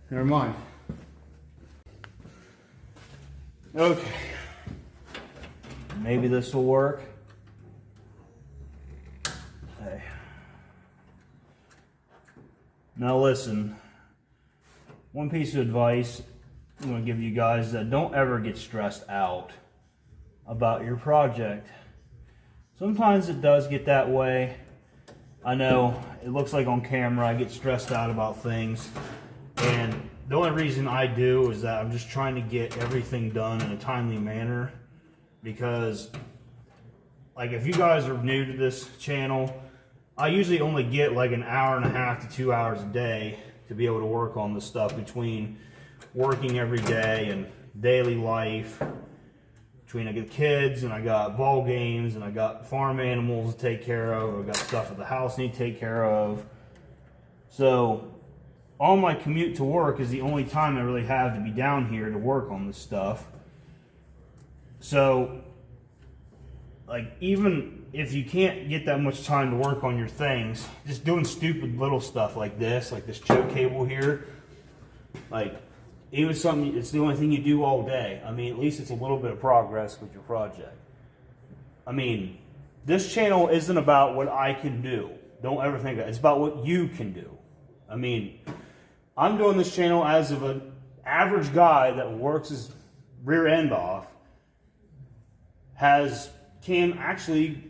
Never mind. Okay. Maybe this will work. Okay. Now listen, one piece of advice, I'm going to give you guys that don't ever get stressed out about your project. Sometimes it does get that way. I know it looks like on camera I get stressed out about things, and the only reason I do is that I'm just trying to get everything done in a timely manner, because like if you guys are new to this channel, I usually only get like an hour and a half to 2 hours a day to be able to work on this stuff between working every day and daily life. Between I got kids and I got ball games and I got farm animals to take care of, I got stuff at the house I need to take care of. So on my commute to work is the only time I really have to be down here to work on this stuff. So like even if you can't get that much time to work on your things, just doing stupid little stuff like this choke cable here, like even something, it's the only thing you do all day. I mean, at least it's a little bit of progress with your project. I mean, this channel isn't about what I can do. Don't ever think that. It's about what you can do. I mean, I'm doing this channel as of an average guy that works his rear end off, can actually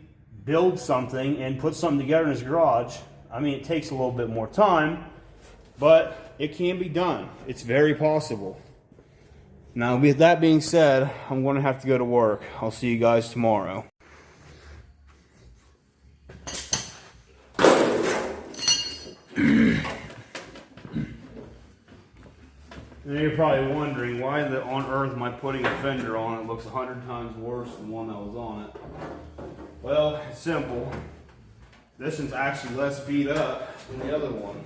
build something and put something together in his garage. I mean, it takes a little bit more time, but it can be done. It's very possible. Now, with that being said, I'm going to have to go to work. I'll see you guys tomorrow. Now you're probably wondering, why on earth am I putting a fender on it? It looks 100 times worse than the one that was on it. Well, it's simple. This one's actually less beat up than the other one.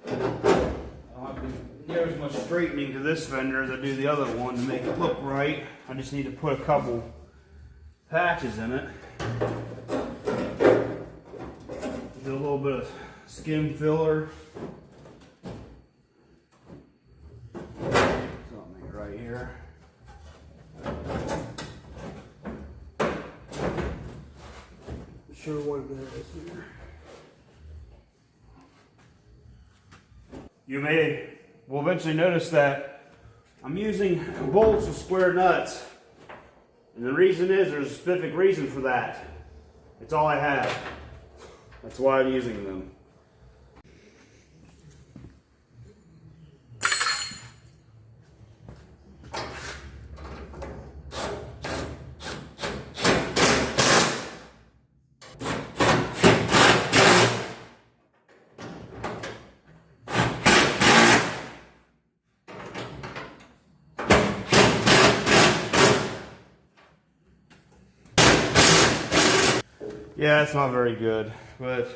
I don't have to do as much straightening to this fender as I do the other one to make it look right. I just need to put a couple patches in it. Do a little bit of skim filler. Something right here. Not sure what it is here. You will eventually notice that I'm using bolts with square nuts. And the reason is, there's a specific reason for that. It's all I have. That's why I'm using them. Yeah, it's not very good, but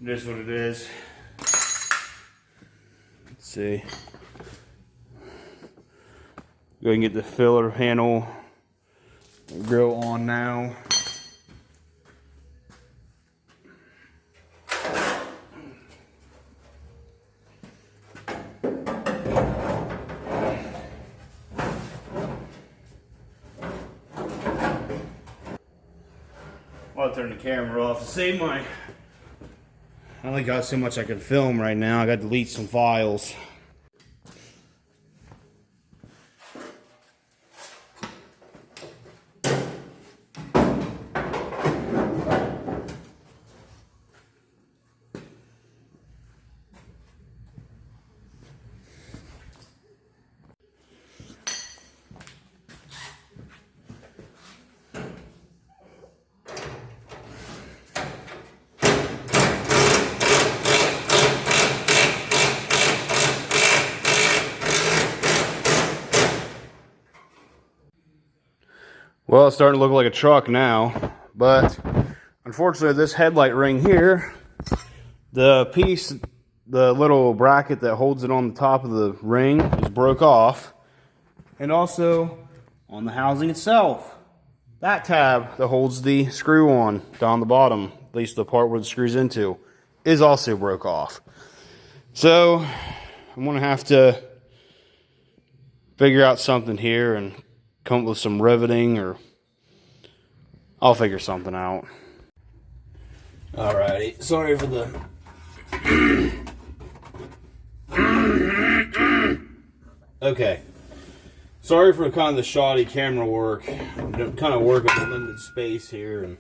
it is what it is. Let's see. Go ahead and get the filler handle grill on now. I'll turn the camera off to save I only got so much I can film right now. I got to delete some files. Well, it's starting to look like a truck now, but unfortunately this headlight ring here, the piece, the little bracket that holds it on the top of the ring is broke off. And also on the housing itself, that tab that holds the screw on down the bottom, at least the part where the screws into, is also broke off. So I'm going to have to figure out something here and come up with some riveting, or I'll figure something out. Alrighty, sorry for the Okay. Sorry for kind of the shoddy camera work. I'm kind of working with limited space here and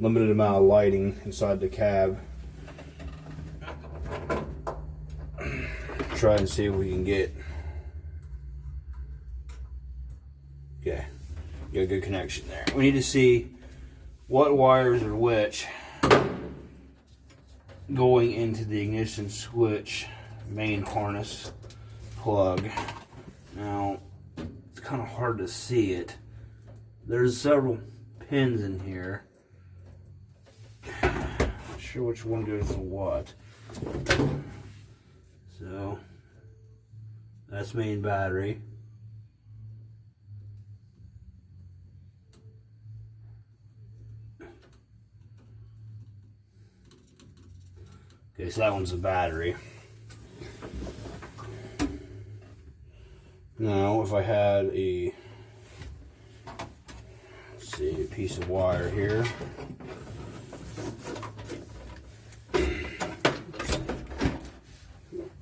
limited amount of lighting inside the cab. Try and see if we can get a good connection there. We need to see what wires are which going into the ignition switch main harness plug. Now, it's kind of hard to see it. There's several pins in here. Not sure which one goes to what. So, that's main battery. Okay, so that one's the battery. Now, if I had a, let's see, a piece of wire here.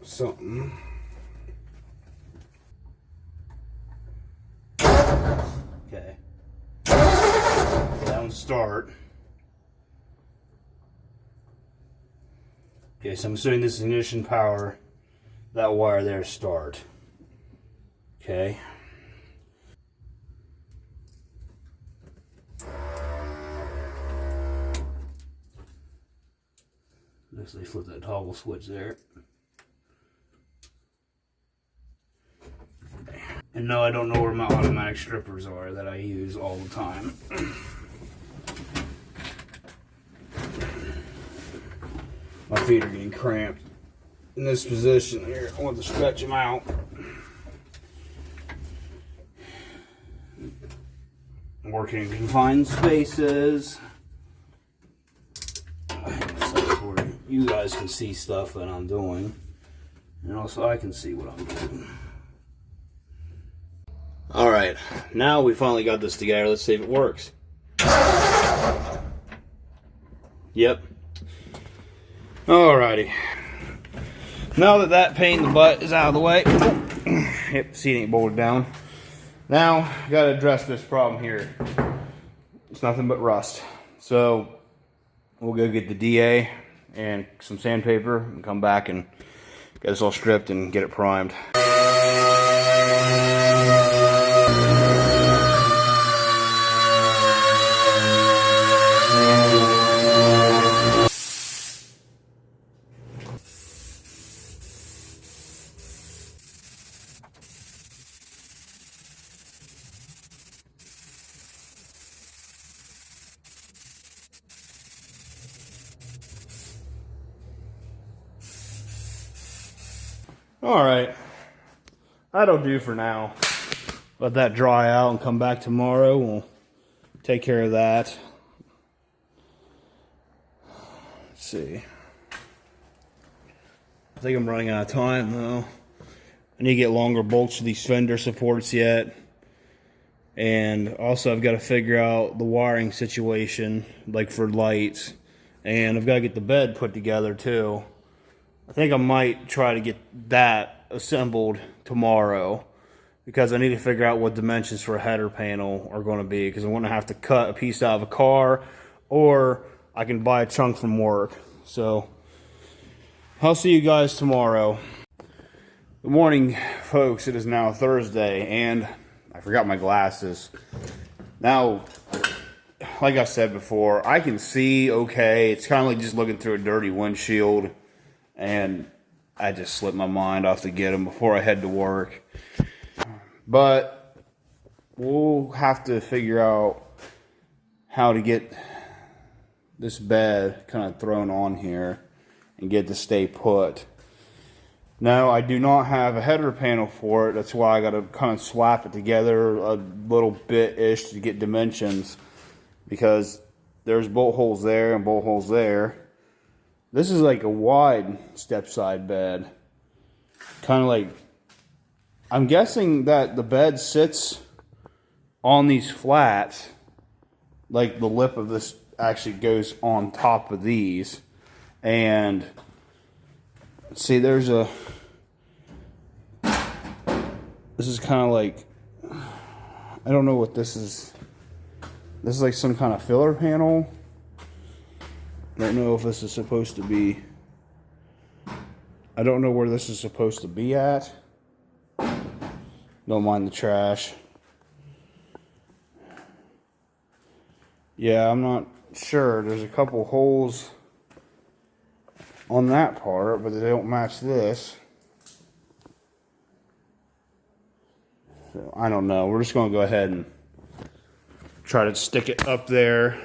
Something. Okay. That one's start. Okay, so I'm assuming this is ignition power. That wire there is start. Okay. Next, they flip that toggle switch there. And no, I don't know where my automatic strippers are that I use all the time. My feet are getting cramped in this position here. I want to stretch them out. I'm working in confined spaces. So where you guys can see stuff that I'm doing. And also I can see what I'm doing. Alright, now we finally got this together. Let's see if it works. Yep. Alrighty. Now that pain in the butt is out of the way. Yep, seat ain't bolted down. Now, gotta address this problem here. It's nothing but rust. So, we'll go get the DA and some sandpaper and come back and get this all stripped and get it primed. Alright, that'll do for now. Let that dry out and come back tomorrow. We'll take care of that. Let's see. I think I'm running out of time though. I need to get longer bolts for these fender supports yet. And also I've got to figure out the wiring situation, like for lights. And I've got to get the bed put together too. I think I might try to get that assembled tomorrow because I need to figure out what dimensions for a header panel are going to be, because I'm going to have to cut a piece out of a car or I can buy a chunk from work. So I'll see you guys tomorrow. Good morning, folks. It is now Thursday and I forgot my glasses. Now, like I said before, I can see okay. It's kind of like just looking through a dirty windshield. And I just slipped my mind off to get them before I head to work. But we'll have to figure out how to get this bed kind of thrown on here and get it to stay put. Now, I do not have a header panel for it. That's why I got to kind of slap it together a little bit-ish to get dimensions, because there's bolt holes there and bolt holes there. This is like a wide step side bed. Kind of like, I'm guessing that the bed sits on these flats. Like the lip of this actually goes on top of these. And see, there's a This is kind of like, I don't know what this is. This is like some kind of filler panel. I don't know if this is supposed to be, I don't know where this is supposed to be at. Don't mind the trash. Yeah, I'm not sure. There's a couple holes on that part, but they don't match this. So I don't know. We're just going to go ahead and try to stick it up there.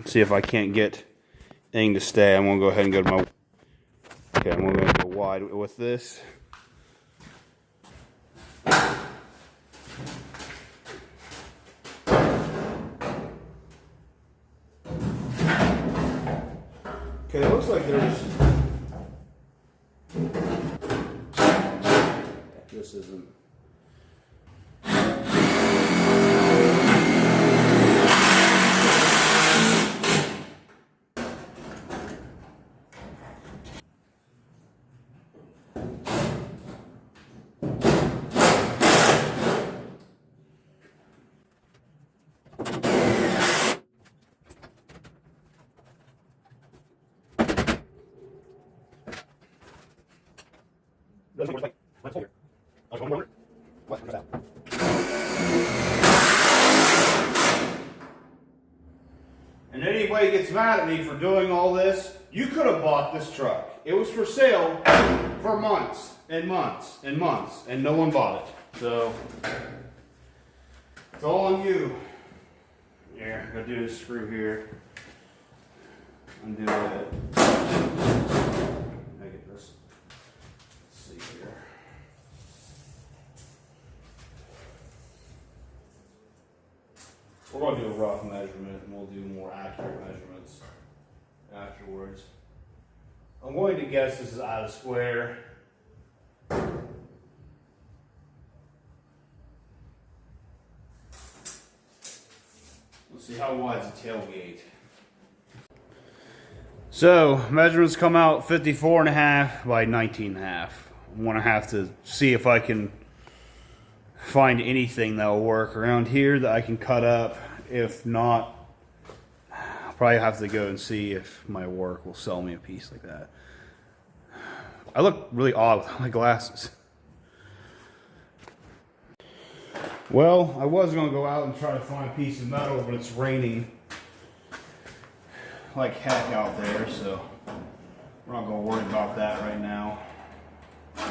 See if I can't get anything to stay. I'm going to go ahead and go to my... Okay, I'm going to go wide with this. Okay, it looks like there's... This isn't... And anybody gets mad at me for doing all this, you could have bought this truck. It was for sale for months and months and months, and no one bought it. So it's all on you. Here, I'm gonna do this screw here. Undo it. I get this. Let's see here. We're going to do a rough measurement and we'll do more accurate measurements afterwards. I'm going to guess this is out of square. Let's see how wide's the tailgate. So measurements come out 54.5 by 19.5. I'm going to have to see if I can find anything that will work around here that I can cut up. If not, I'll probably have to go and see if my work will sell me a piece like that. I look really odd with my glasses. Well, I was going to go out and try to find a piece of metal, but it's raining like heck out there, so we're not going to worry about that right now. What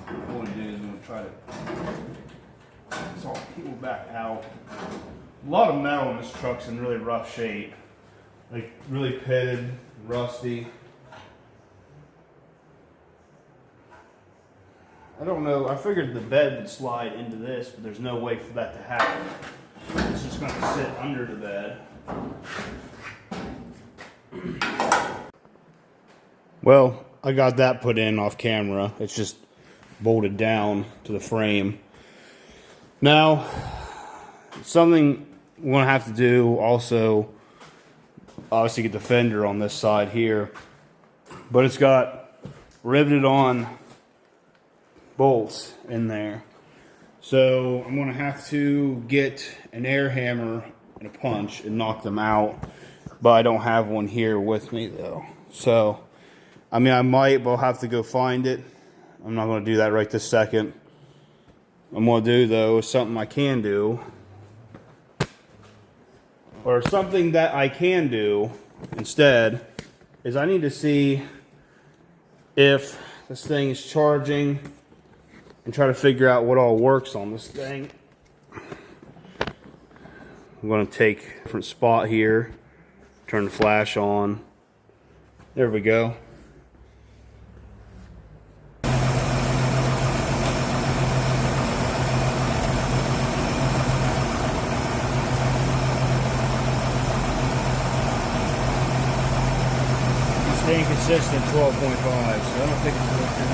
I'm going to do is I'm going to try to saw people back out. A lot of metal in this truck's in really rough shape. Like really pitted, rusty. I don't know, I figured the bed would slide into this, but there's no way for that to happen. It's just going to sit under the bed. Well, I got that put in off camera. It's just bolted down to the frame. Now, something we're going to have to do also, obviously get the fender on this side here, but it's got riveted on bolts in there. So I'm going to have to get an air hammer and a punch and knock them out, but I don't have one here with me though. So, I mean, I might, but I'll have to go find it. I'm not going to do that right this second. I'm going to do, though, is something I can do. Or something that I can do instead is I need to see if this thing is charging and try to figure out what all works on this thing. I'm going to take a different spot here, turn the flash on. There we go. Staying consistent 12.5, so I don't think it's working.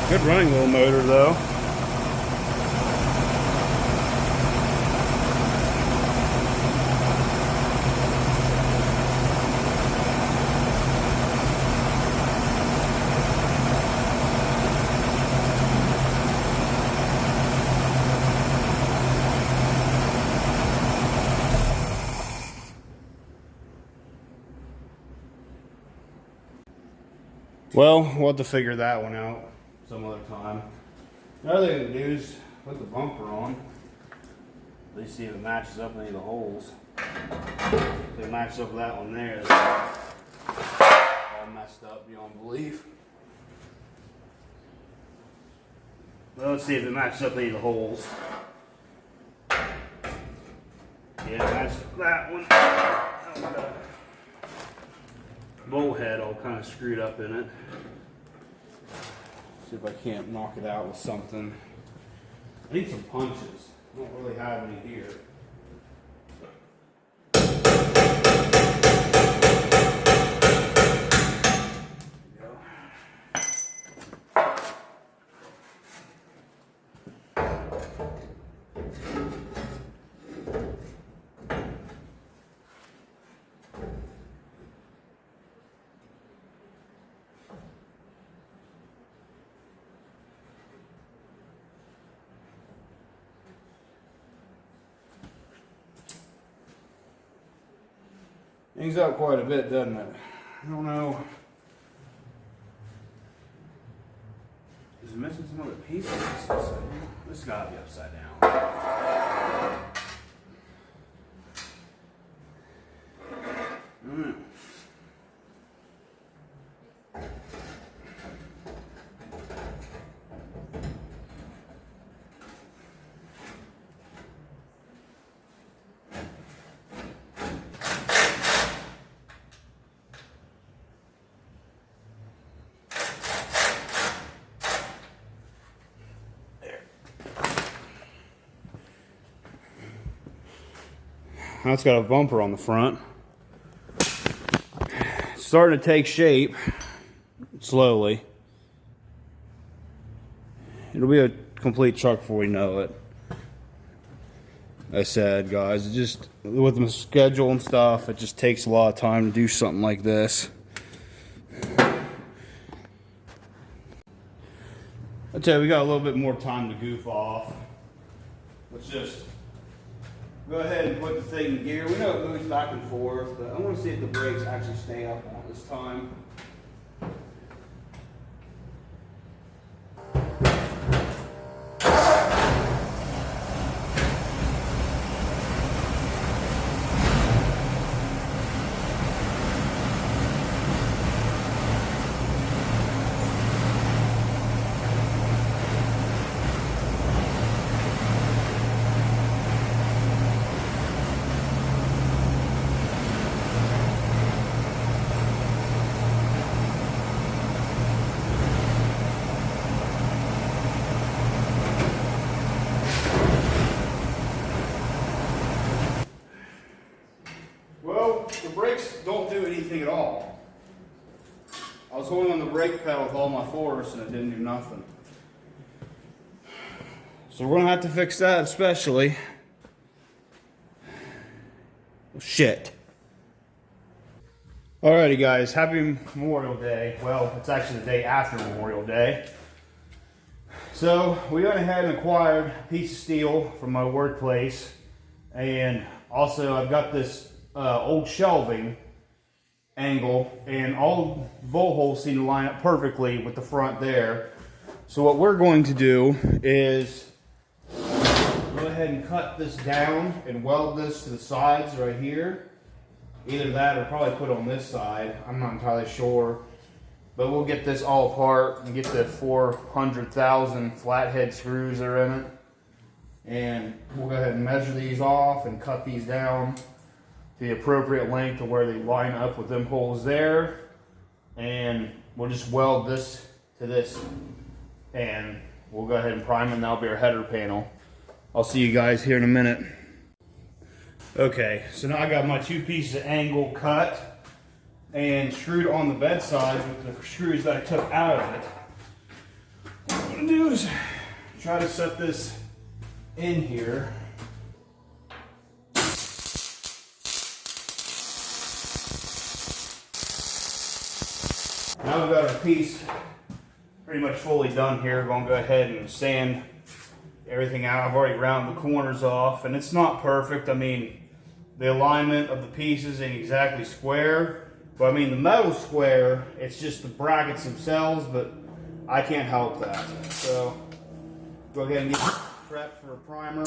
Good running little motor though. Well, we'll have to figure that one out some other time. Another thing to do is put the bumper on. At least see if it matches up in any of the holes. If it matches up with that one there, it's all messed up beyond belief. Well, let's see if it matches up in any of the holes. Yeah, it matches up that one. Bolt head all kind of screwed up in it. See if I can't knock it out with something. I need some punches. I don't really have any here. Hangs out quite a bit, doesn't it? I don't know. Is it missing some other pieces? This has got to be upside down. That's got a bumper on the front. It's starting to take shape slowly. It'll be a complete truck before we know it. I said, guys, it just with the schedule and stuff, it just takes a lot of time to do something like this. I tell you, we got a little bit more time to goof off. Let's just go ahead and put the thing in gear. We know it moves back and forth, but I want to see if the brakes actually stay up on it this time. Well, the brakes don't do anything at all. I was holding on the brake pedal with all my force and it didn't do nothing. So we're gonna have to fix that especially. Well, shit. Alrighty guys, happy Memorial Day. Well, it's actually the day after Memorial Day. So we went ahead and acquired a piece of steel from my workplace, and also I've got this old shelving angle, and all the bolt holes seem to line up perfectly with the front there. So what we're going to do is go ahead and cut this down and weld this to the sides right here. Either that or probably put on this side. I'm not entirely sure. But we'll get this all apart and get the 400,000 flathead screws that are in it. And we'll go ahead and measure these off and cut these down to the appropriate length to where they line up with them holes there. And we'll just weld this to this. And we'll go ahead and prime it, and that'll be our header panel. I'll see you guys here in a minute. Okay, so now I got my two pieces of angle cut and screwed on the bed sides with the screws that I took out of it. What I'm gonna do is try to set this in here. Now we've got our piece pretty much fully done here. We're gonna go ahead and sand everything out. I've already rounded the corners off, and it's not perfect. I mean, the alignment of the pieces ain't exactly square, But I mean, the metal square, it's just the brackets themselves, but I can't help that. So, go ahead and get prepped for a primer.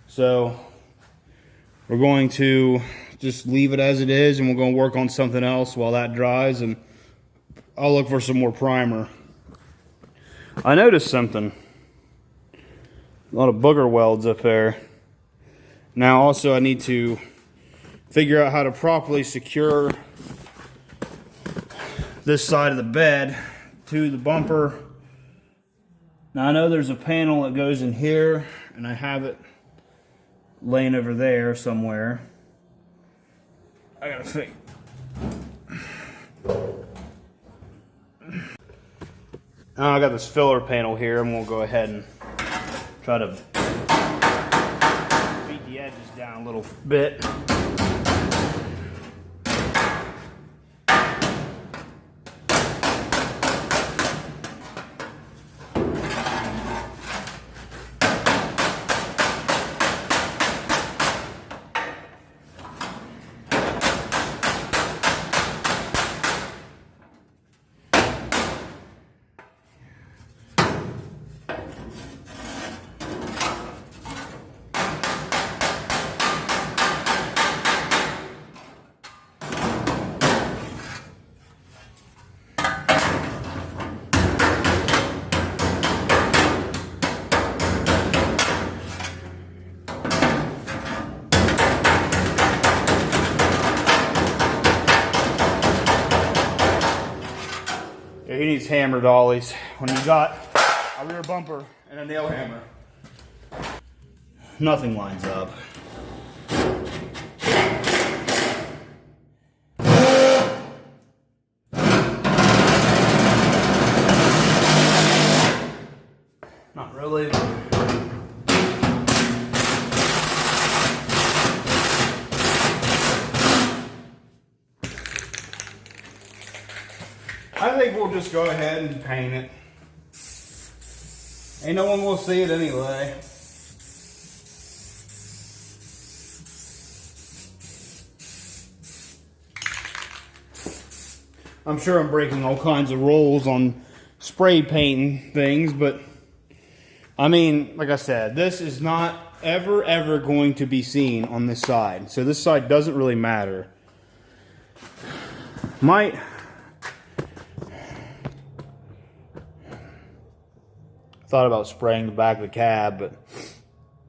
So, we're going to just leave it as it is, and we're going to work on something else while that dries, and I'll look for some more primer. I noticed something. A lot of booger welds up there. Now also I need to figure out how to properly secure this side of the bed to the bumper. Now I know there's a panel that goes in here, and I have it laying over there somewhere. I gotta think. I got this filler panel here. I'm gonna go ahead and try to beat the edges down a little bit. He needs hammer dollies when you got a rear bumper and a nail hammer. Nothing lines up. Not really. I think we'll just go ahead and paint it. Ain't no one will see it anyway. I'm sure I'm breaking all kinds of rules on spray painting things, but I mean, like I said, this is not ever going to be seen on this side. So this side doesn't really matter. Thought about spraying the back of the cab, but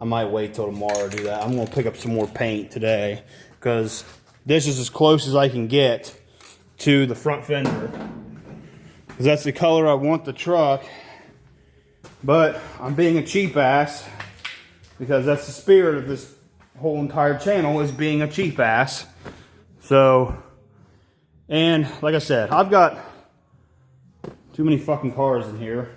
I might wait till tomorrow to do that. I'm going to pick up some more paint today because this is as close as I can get to the front fender. Because that's the color I want the truck. But I'm being a cheap ass because that's the spirit of this whole entire channel, is being a cheap ass. So, and like I said, I've got too many fucking cars in here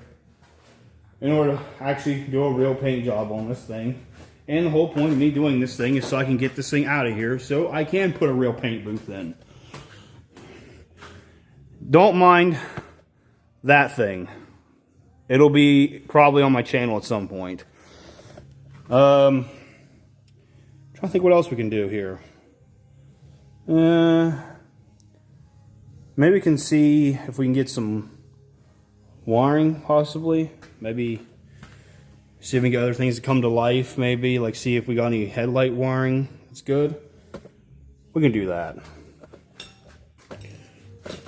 in order to actually do a real paint job on this thing. And the whole point of me doing this thing is so I can get this thing out of here so I can put a real paint booth in. Don't mind that thing. It'll be probably on my channel at some point. Trying to think what else we can do here. Maybe we can see if we can get some wiring, possibly. Maybe see if we can get other things to come to life, maybe. Like see if we got any headlight wiring that's good. We can do that.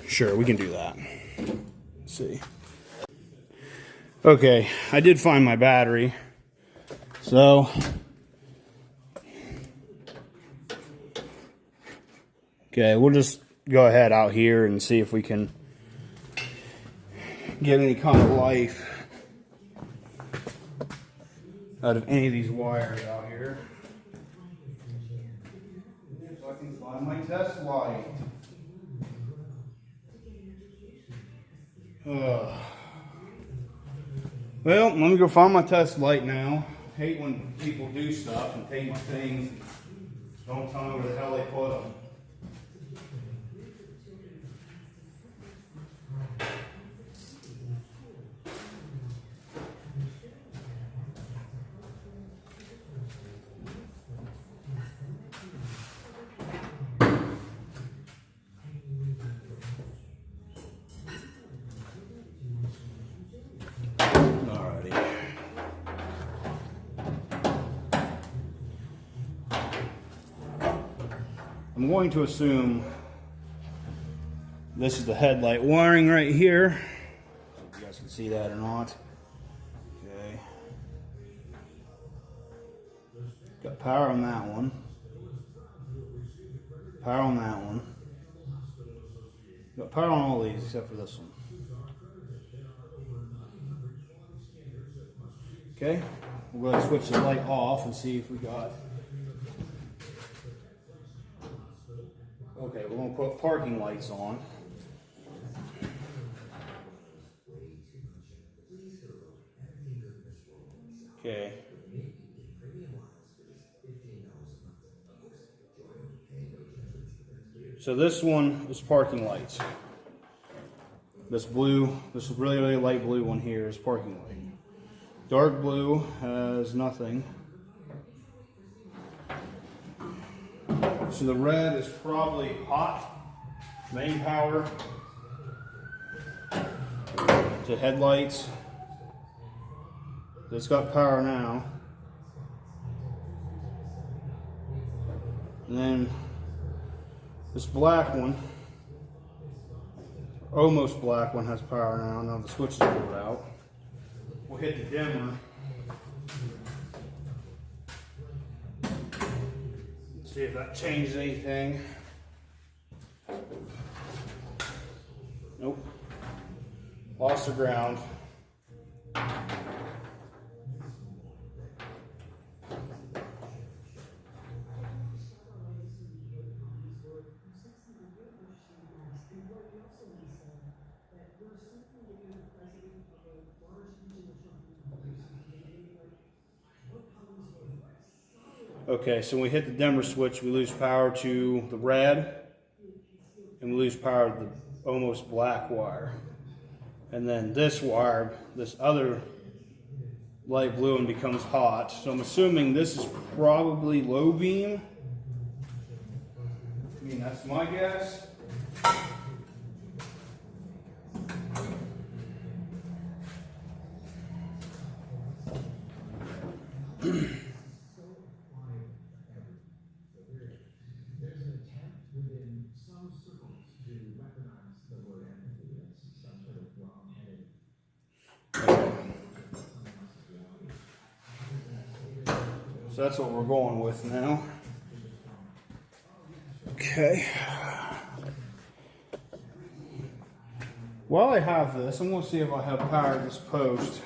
Sure, we can do that. Let's see. Okay, I did find my battery. So, okay, we'll just go ahead out here and see if we can get any kind of life out of any of these wires out here. So I can find my test light. Well, let me go find my test light now. Hate when people do stuff and take my things and don't tell me where the hell they put them. I'm going to assume this is the headlight wiring right here. If you guys can see that or not. Okay. Got power on that one. Power on that one. Got power on all these except for this one. Okay, we'll go ahead and switch the light off and see if we got. Okay, we're going to put parking lights on. Okay. So this one is parking lights. This blue, this really, really light blue one here is parking light. Dark blue has nothing. So the red is probably hot, main power to headlights. It's got power now. And then this black one, almost black one, has power now. Now the switch is pulled out. We'll hit the dimmer. See if that changes anything. Nope. Lost the ground. Okay, so when we hit the dimmer switch, we lose power to the red, and we lose power to the almost black wire. And then this wire, this other light blue one, becomes hot. So I'm assuming this is probably low beam. I mean, that's my guess. So that's what we're going with now. Okay. While I have this, I'm going to see if I have power to this post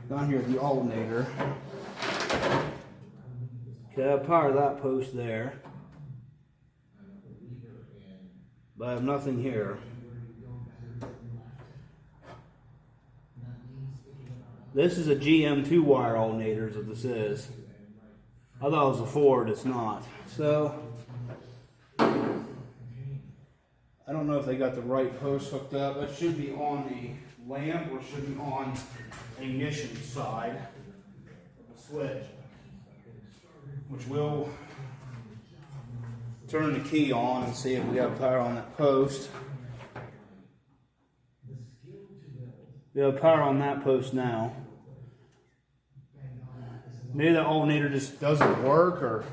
down here at the alternator. Okay, I have power to that post there. But I have nothing here. This is a GM 2-wire alternator, is what this is. I thought it was a Ford, it's not. So, I don't know if they got the right post hooked up. It should be on the lamp or it should be on the ignition side of the switch, which will turn the key on and see if we have power on that post. We have power on that post now. Maybe the alternator just doesn't work, or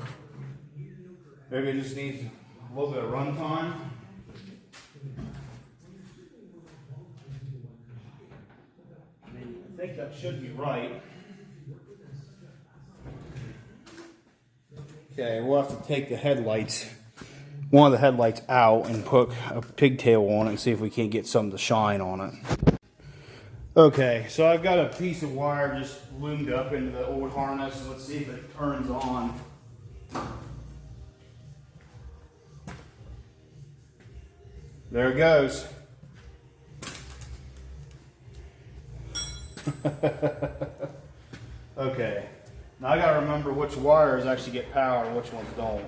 maybe it just needs a little bit of run time. I mean, I think that should be right. Okay, we'll have to take the headlights, one of the headlights out, and put a pigtail on it and see if we can't get some of the shine on it. Okay, so I've got a piece of wire just loomed up into the old harness. Let's see if it turns on. There it goes. Okay, now I gotta remember which wires actually get power and which ones don't.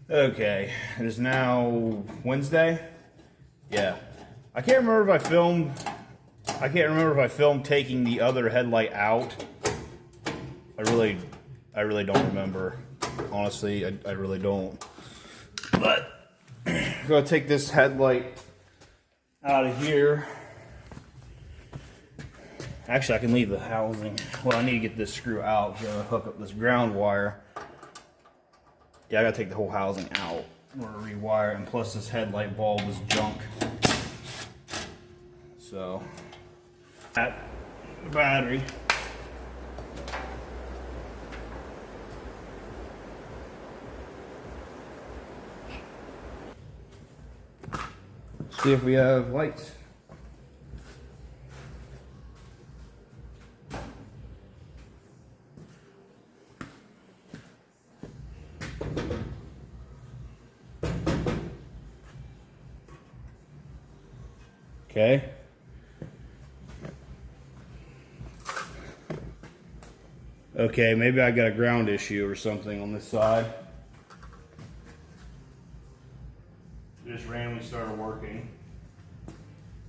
Okay, it is now Wednesday. Yeah. I can't remember if I filmed taking the other headlight out. I really don't remember. Honestly, I really don't. But I'm gonna take this headlight out of here. Actually, I can leave the housing. Well, I need to get this screw out to hook up this ground wire. Yeah, I gotta take the whole housing out or rewire it, and plus this headlight bulb is junk. So, that the battery. See if we have lights. Okay. Okay, maybe I got a ground issue or something on this side. Just randomly started working.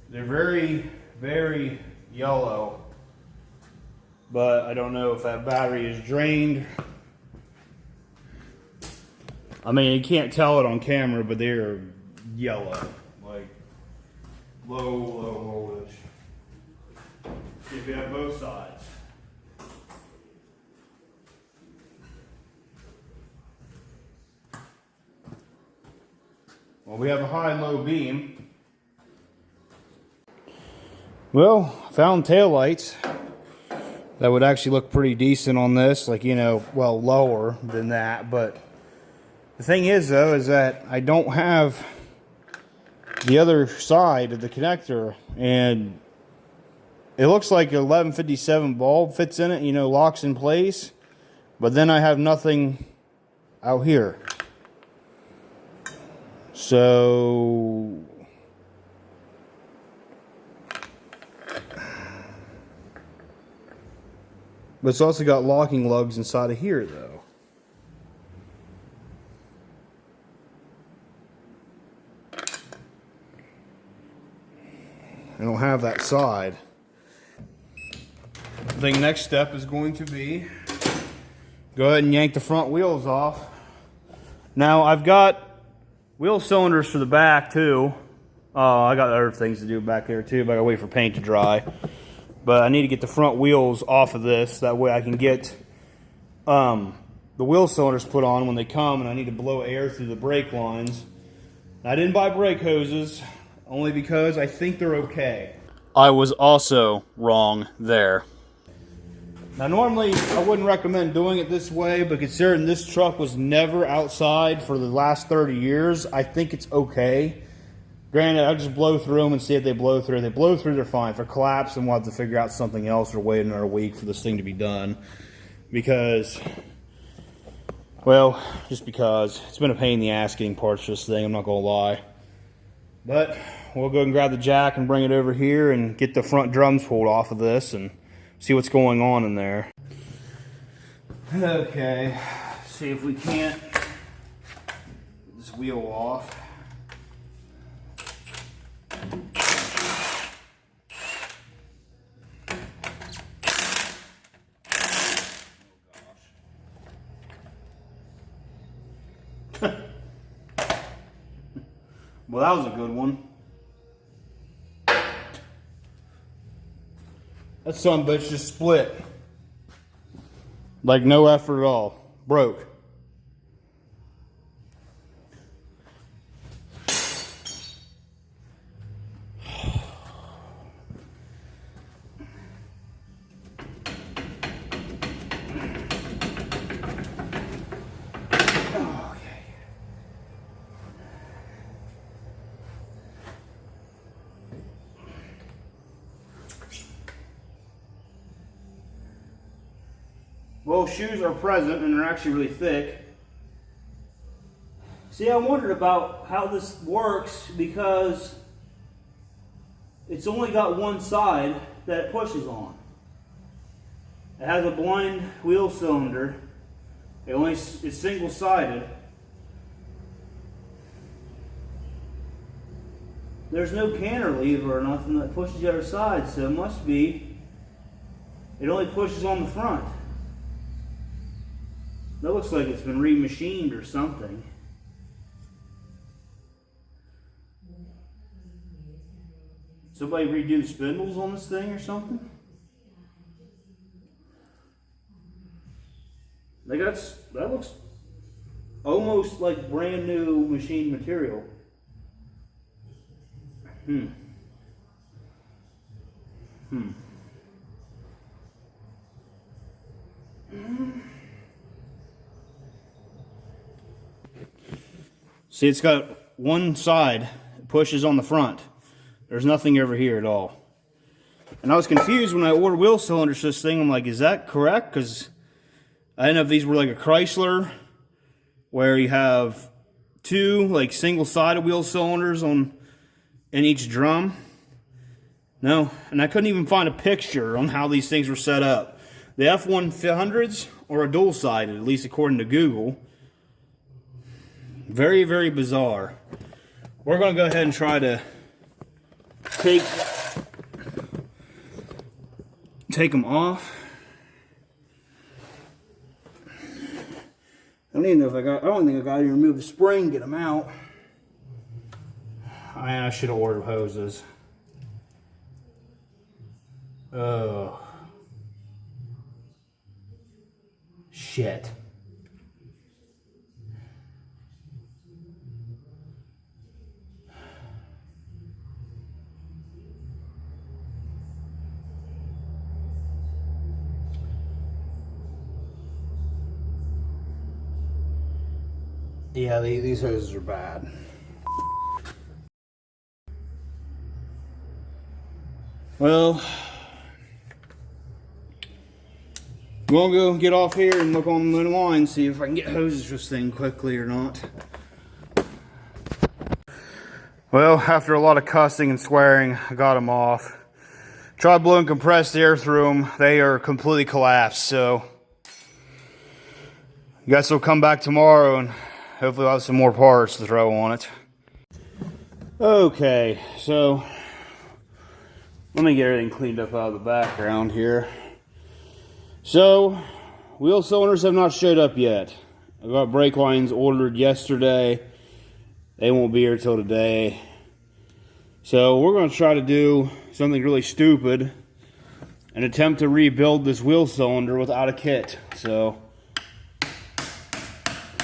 They're very, very yellow, but I don't know if that battery is drained. I mean, you can't tell it on camera, but they're yellow, like low voltage. See if you have both sides. Well, we have a high and low beam. Well, found taillights that would actually look pretty decent on this, like, you know, well, lower than that. But the thing is, though, is that I don't have the other side of the connector, and it looks like an 1157 bulb fits in it, you know, locks in place, but then I have nothing out here. So but it's also got locking lugs inside of here, though. I don't have that side. I think next step is going to be go ahead and yank the front wheels off. Now I've got wheel cylinders for the back too. I got other things to do back there too, but I gotta wait for paint to dry. But I need to get the front wheels off of this. That way I can get the wheel cylinders put on when they come, and I need to blow air through the brake lines. I didn't buy brake hoses, only because I think they're okay. I was also wrong there. Now normally I wouldn't recommend doing it this way, but considering this truck was never outside for the last 30 years, I think it's okay. Granted, I'll just blow through them and see if they blow through. If they blow through, they're fine. If they're collapsed, then we'll have to figure out something else or wait another week for this thing to be done. Because, well, just because. It's been a pain in the ass getting parts for this thing, I'm not going to lie. But we'll go and grab the jack and bring it over here and get the front drums pulled off of this and see what's going on in there. Okay, see if we can't get this wheel off. Well, that was a good one. That sumbitch just split. Like no effort at all. Broke. Well, shoes are present and they're actually really thick. See, I wondered about how this works because it's only got one side that it pushes on. It has a blind wheel cylinder. It's single-sided. There's no cantilever or nothing that pushes the other side, so it must be it only pushes on the front. That looks like it's been remachined or something. Somebody redo the spindles on this thing or something? That looks almost like brand new machine material. See, it's got one side that pushes on the front. There's nothing over here at all. And I was confused when I ordered wheel cylinders for this thing. I'm like, is that correct? Because I didn't know if these were like a Chrysler, where you have two like single-sided wheel cylinders in each drum. No, and I couldn't even find a picture on how these things were set up. The F-100s are a dual-sided, at least according to Google. Very, very bizarre. We're going to go ahead and try to take them off. I don't even know if I don't think I got to remove the spring and get them out. I should have ordered hoses. Oh. Shit. Yeah, these hoses are bad. Well, I'm gonna go get off here and look on the line, see if I can get hoses for this thing quickly or not. Well, after a lot of cussing and swearing, I got them off. Tried blowing compressed air through them. They are completely collapsed, so I guess we'll come back tomorrow and hopefully we'll have some more parts to throw on it. Okay, so let me get everything cleaned up out of the background here. So, wheel cylinders have not showed up yet. I got brake lines ordered yesterday. They won't be here till today. So we're going to try to do something really stupid and attempt to rebuild this wheel cylinder without a kit. So,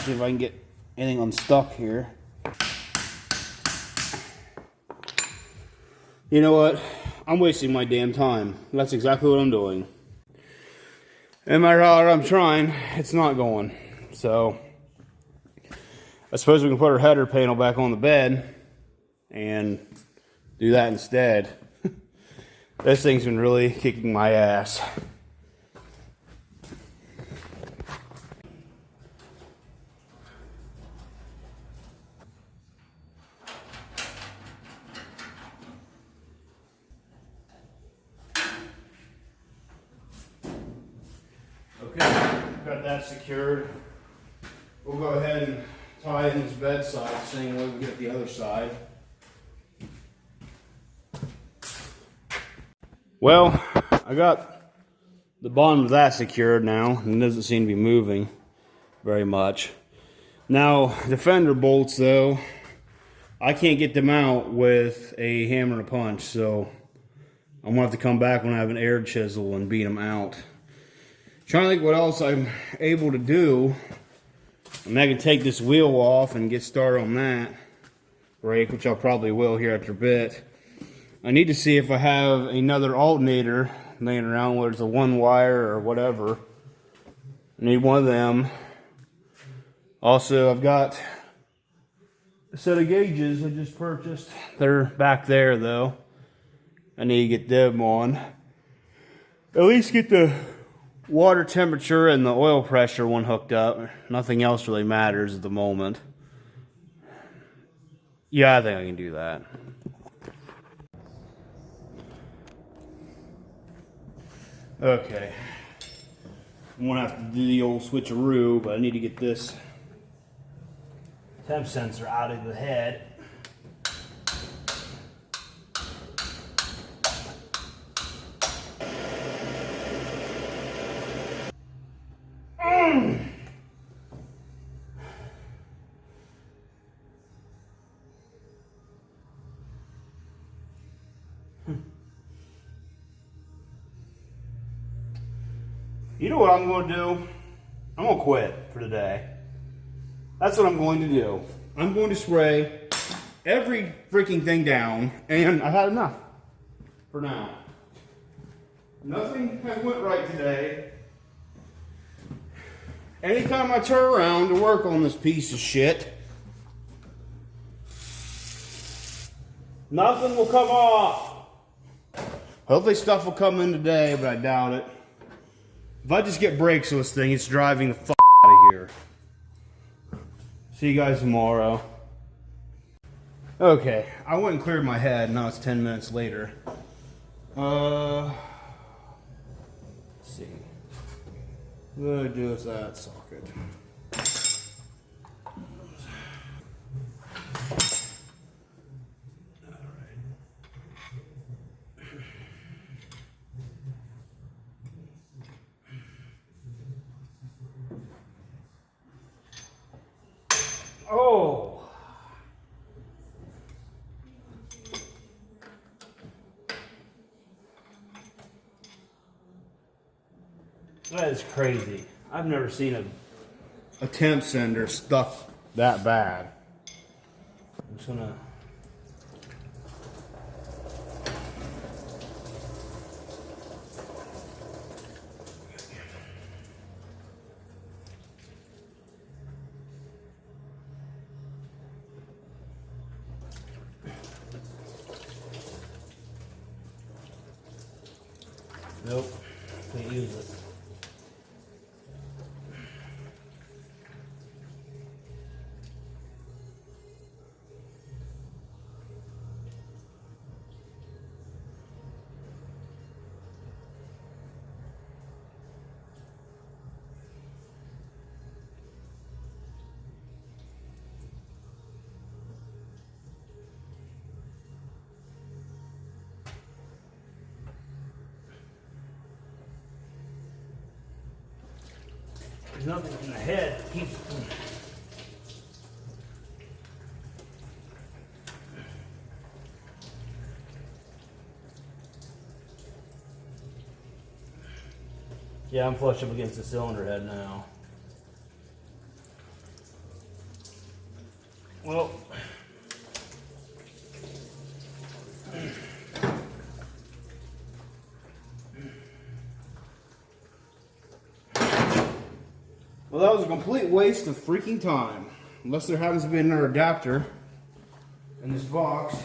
see if I can get anything unstuck here. You know what? I'm wasting my damn time. That's exactly what I'm doing. No matter how hard I'm trying, it's not going. So, I suppose we can put our header panel back on the bed and do that instead. This thing's been really kicking my ass. Okay, got that secured. We'll go ahead and tie in this bedside the same way we get the other side. Well, I got the bottom of that secured now, and it doesn't seem to be moving very much. Now, the fender bolts though, I can't get them out with a hammer and a punch, so I'm gonna have to come back when I have an air chisel and beat them out. Trying to think what else I'm able to do. I mean, I can take this wheel off and get started on that brake, which I probably will here after a bit. I need to see if I have another alternator laying around, whether it's a one wire or whatever. I need one of them. Also, I've got a set of gauges I just purchased. They're back there though. I need to get them on. At least get the water temperature and the oil pressure one hooked up. Nothing else really matters at the moment. Yeah, I think I can do that. Okay. I'm gonna have to do the old switcheroo, but I need to get this temp sensor out of the head. You know what I'm going to do? I'm going to quit for today. That's what I'm going to do. I'm going to spray every freaking thing down, and I've had enough for now. Nothing has went right today. Anytime I turn around to work on this piece of shit, nothing will come off. Hopefully stuff will come in today, but I doubt it. If I just get brakes on this thing, it's driving the fuck out of here. See you guys tomorrow. Okay, I went and cleared my head. Now it's 10 minutes later. Let's see. What do I do with that socket? Oh! That is crazy. I've never seen a temp sender stuck that bad. I'm just gonna... Nope, can't use it. There's nothing in the head that keeps... Yeah, I'm flush up against the cylinder head now. Well... Well, that was a complete waste of freaking time. Unless there happens to be another adapter in this box.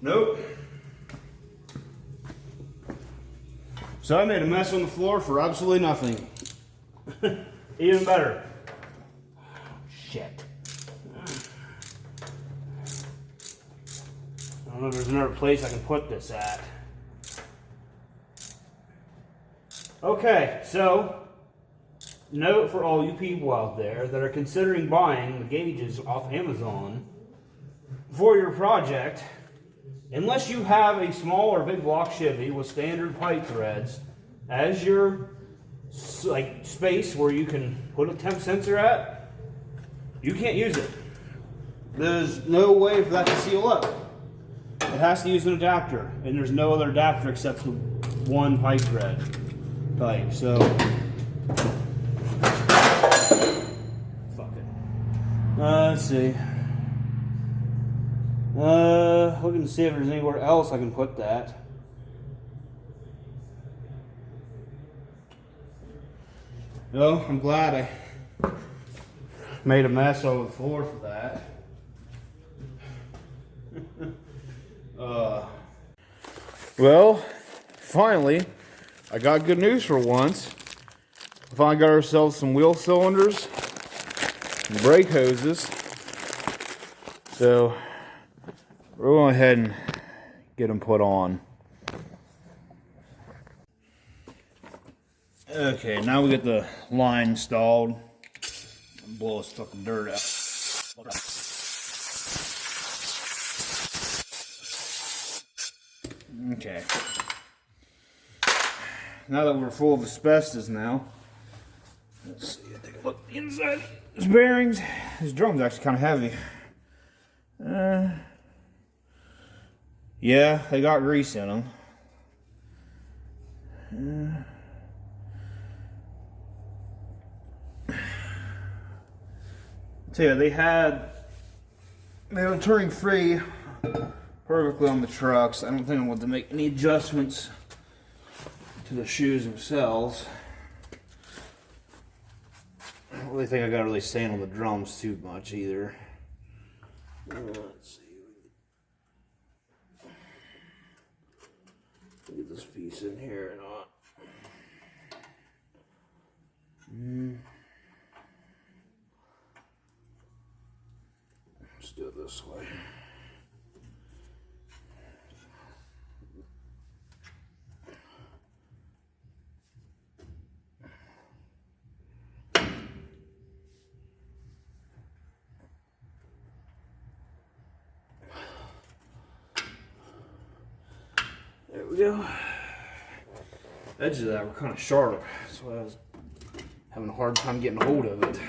Nope. So I made a mess on the floor for absolutely nothing. Even better. Shit. I don't know if there's another place I can put this at. Okay, so note for all you people out there that are considering buying the gauges off Amazon for your project, unless you have a small or big block Chevy with standard pipe threads as your space where you can put a temp sensor at, you can't use it. There's no way for that to seal up. It has to use an adapter, and there's no other adapter except the one pipe thread type. So fuck it. Let's see. Looking to see if there's anywhere else I can put that. No, I'm glad I made a mess over the floor for that. Well, finally, I got good news for once. We finally got ourselves some wheel cylinders and brake hoses. So we're going ahead and get them put on. Okay, now we get the line installed. Blow this fucking dirt out. Okay. Now that we're full of asbestos now, let's see, take a look inside his bearings. His drum's actually kind of heavy. Yeah, they got grease in them. So yeah, they were turning free perfectly on the trucks. I don't think I want to make any adjustments to the shoes themselves. I don't really think I got to really stand on the drums too much either. Let's see. Get this piece in here or not. Let's do it this way. There we go. Edges of that were kind of sharp, so I was having a hard time getting a hold of it.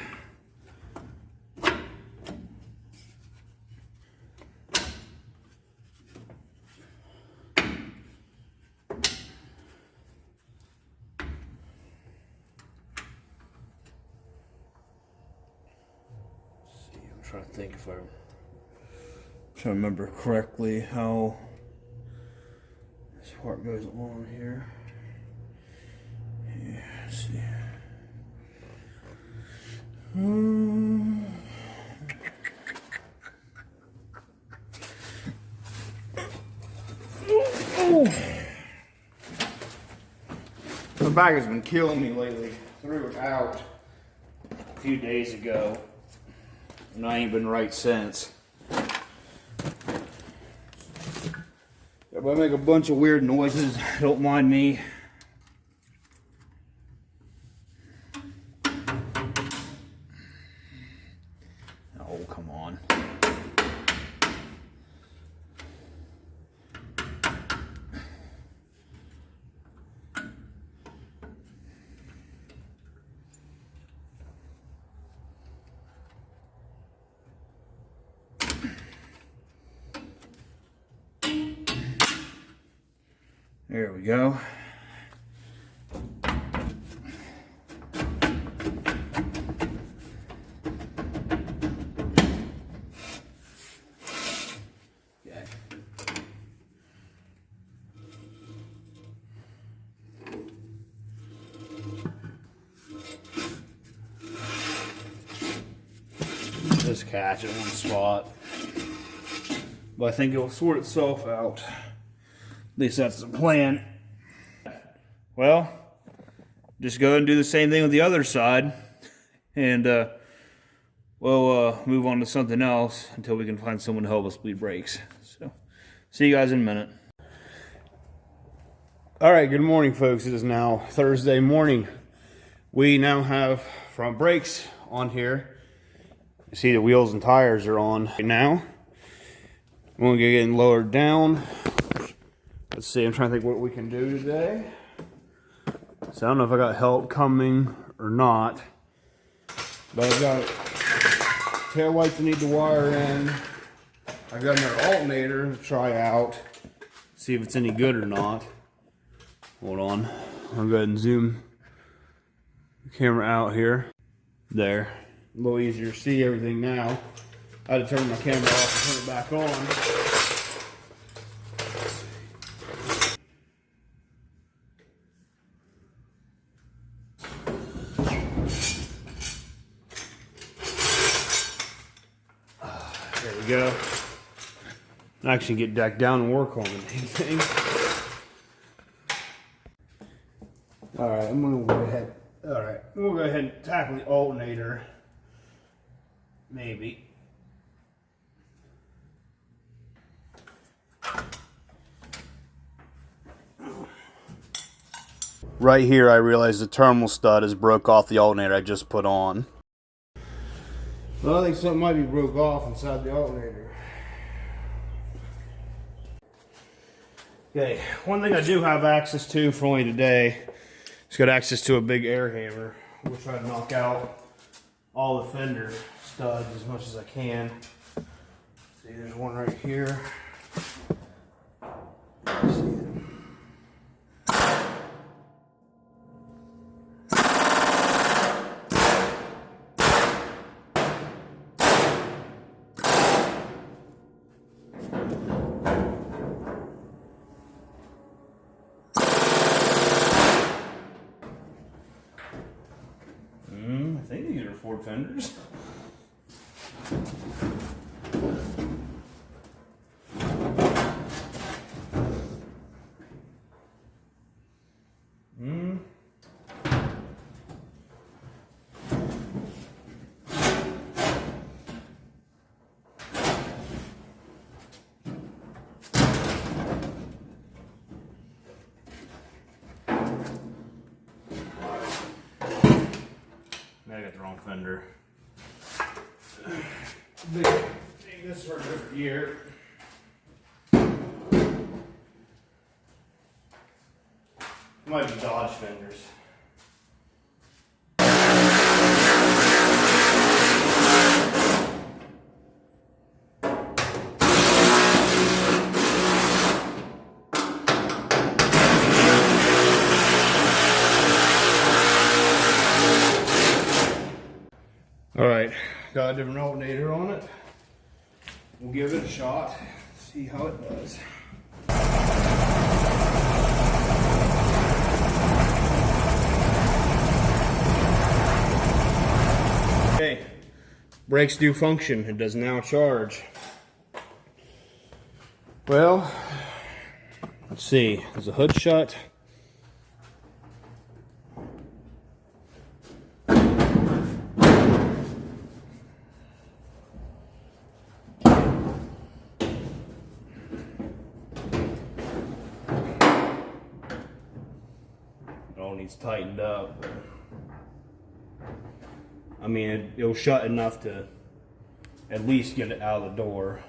I'm trying to think if I'm trying to remember correctly how this part goes along here. Yeah, let's see. My back has been killing me lately. Threw it out a few days ago, and I ain't been right since. If I make a bunch of weird noises, don't mind me. Oh, come on. There we go. Okay. Just catch it in one spot. But I think it'll sort itself out. At least that's the plan. Well, just go and do the same thing with the other side, and we'll move on to something else until we can find someone to help us bleed brakes. So, see you guys in a minute. All right, good morning, folks. It is now Thursday morning. We now have front brakes on here. You see the wheels and tires are on right now. We're going to get getting lowered down. Let's see, I'm trying to think what we can do today. So I don't know if I got help coming or not. But I've got tail lights I need to wire in. I've got another alternator to try out. See if it's any good or not. Hold on. I'll go ahead and zoom the camera out here. There. A little easier to see everything now. I had to turn my camera off and turn it back on. There we go. I actually get back down and work on the dang thing. Alright, I'm gonna go ahead. Alright, we'll go ahead and tackle the alternator. Maybe. Right here I realized the terminal stud is broke off the alternator I just put on. Well, I think something might be broke off inside the alternator. Okay, one thing I do have access to for only today is got access to a big air hammer. We'll try to knock out all the fender studs as much as I can. See, there's one right here. See it. Ford fenders. I got the wrong fender. Take this for a different year. Might be Dodge fenders. All right, got a different alternator on it. We'll give it a shot, see how it does. Okay, brakes do function. It does now charge. Well, let's see. Is the hood shut? It all needs tightened up. I mean, it'll shut enough to at least get it out of the door.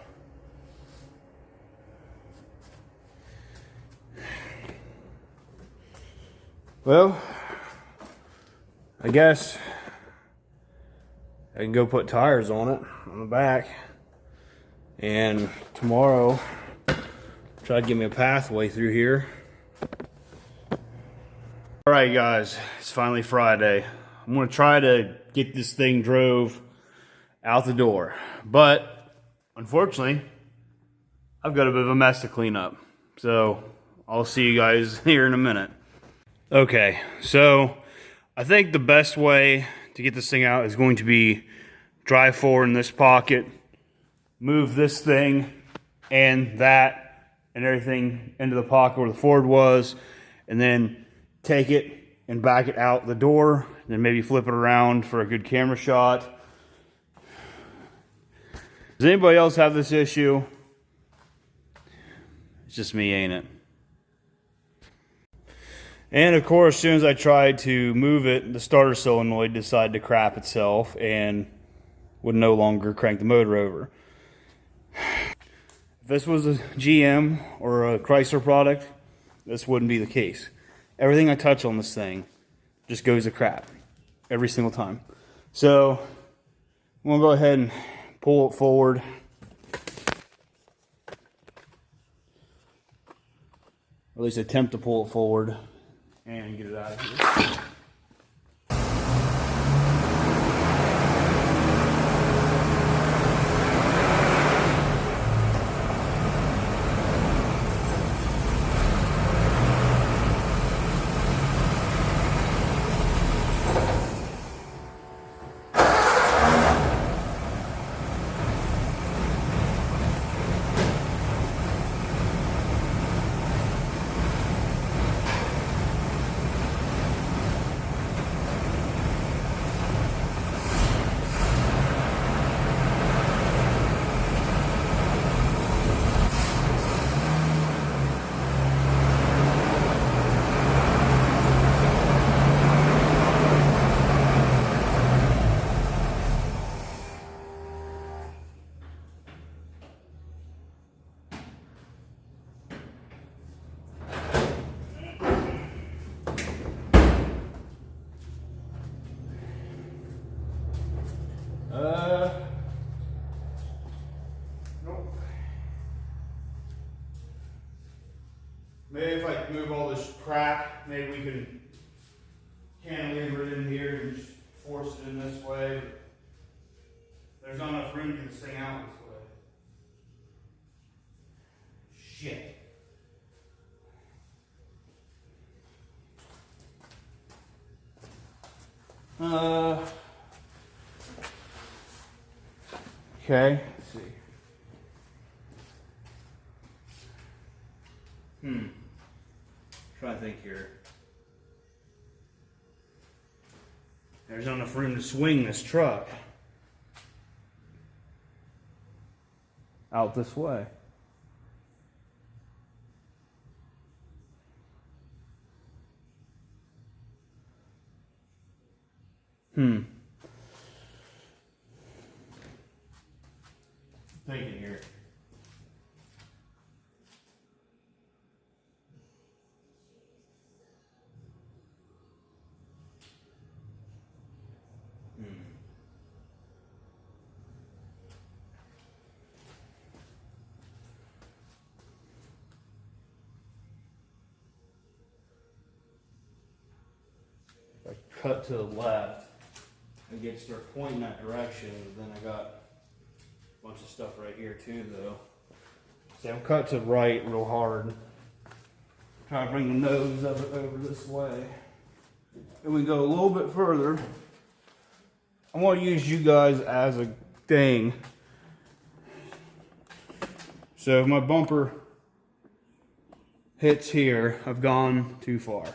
Well, I guess I can go put tires on it on the back, and tomorrow try to give me a pathway through here. All right, guys, it's finally Friday. I'm gonna try to get this thing drove out the door, but unfortunately, I've got a bit of a mess to clean up. So I'll see you guys here in a minute. Okay, so I think the best way to get this thing out is going to be drive forward in this pocket, move this thing and that and everything into the pocket where the Ford was, and then take it and back it out the door, and then maybe flip it around for a good camera shot. Does anybody else have this issue? It's just me, ain't it? And of course, as soon as I tried to move it, the starter solenoid decided to crap itself and would no longer crank the motor over. If this was a GM or a Chrysler product, this wouldn't be the case. Everything I touch on this thing just goes to crap every single time. So I'm gonna go ahead and pull it forward. Or at least attempt to pull it forward and get it out of here. Nope. Maybe if I move all this crap, maybe we can cantilever it in here and just force it in this way. But there's not enough room to get this thing out this way. Shit. okay. Let's see. Trying to think here. There's not enough room to swing this truck out this way. Thinking here. If I cut to the left, I get to start pointing that direction, but then I got a bunch of stuff right here too, though. See, I'm cut to right real hard. Try to bring the nose of it over this way. And we go a little bit further. I want to use you guys as a thing. So if my bumper hits here, I've gone too far.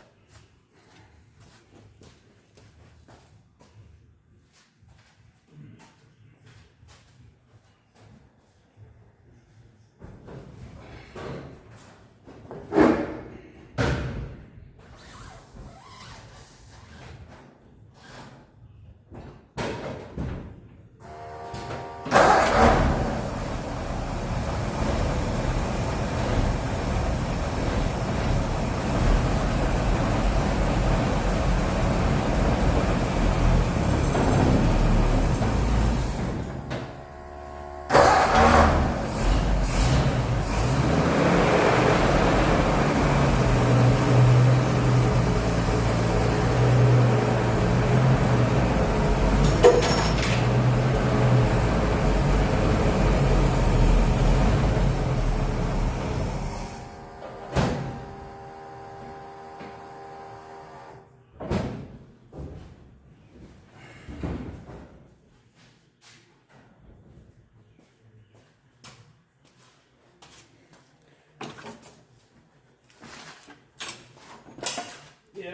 Yeah,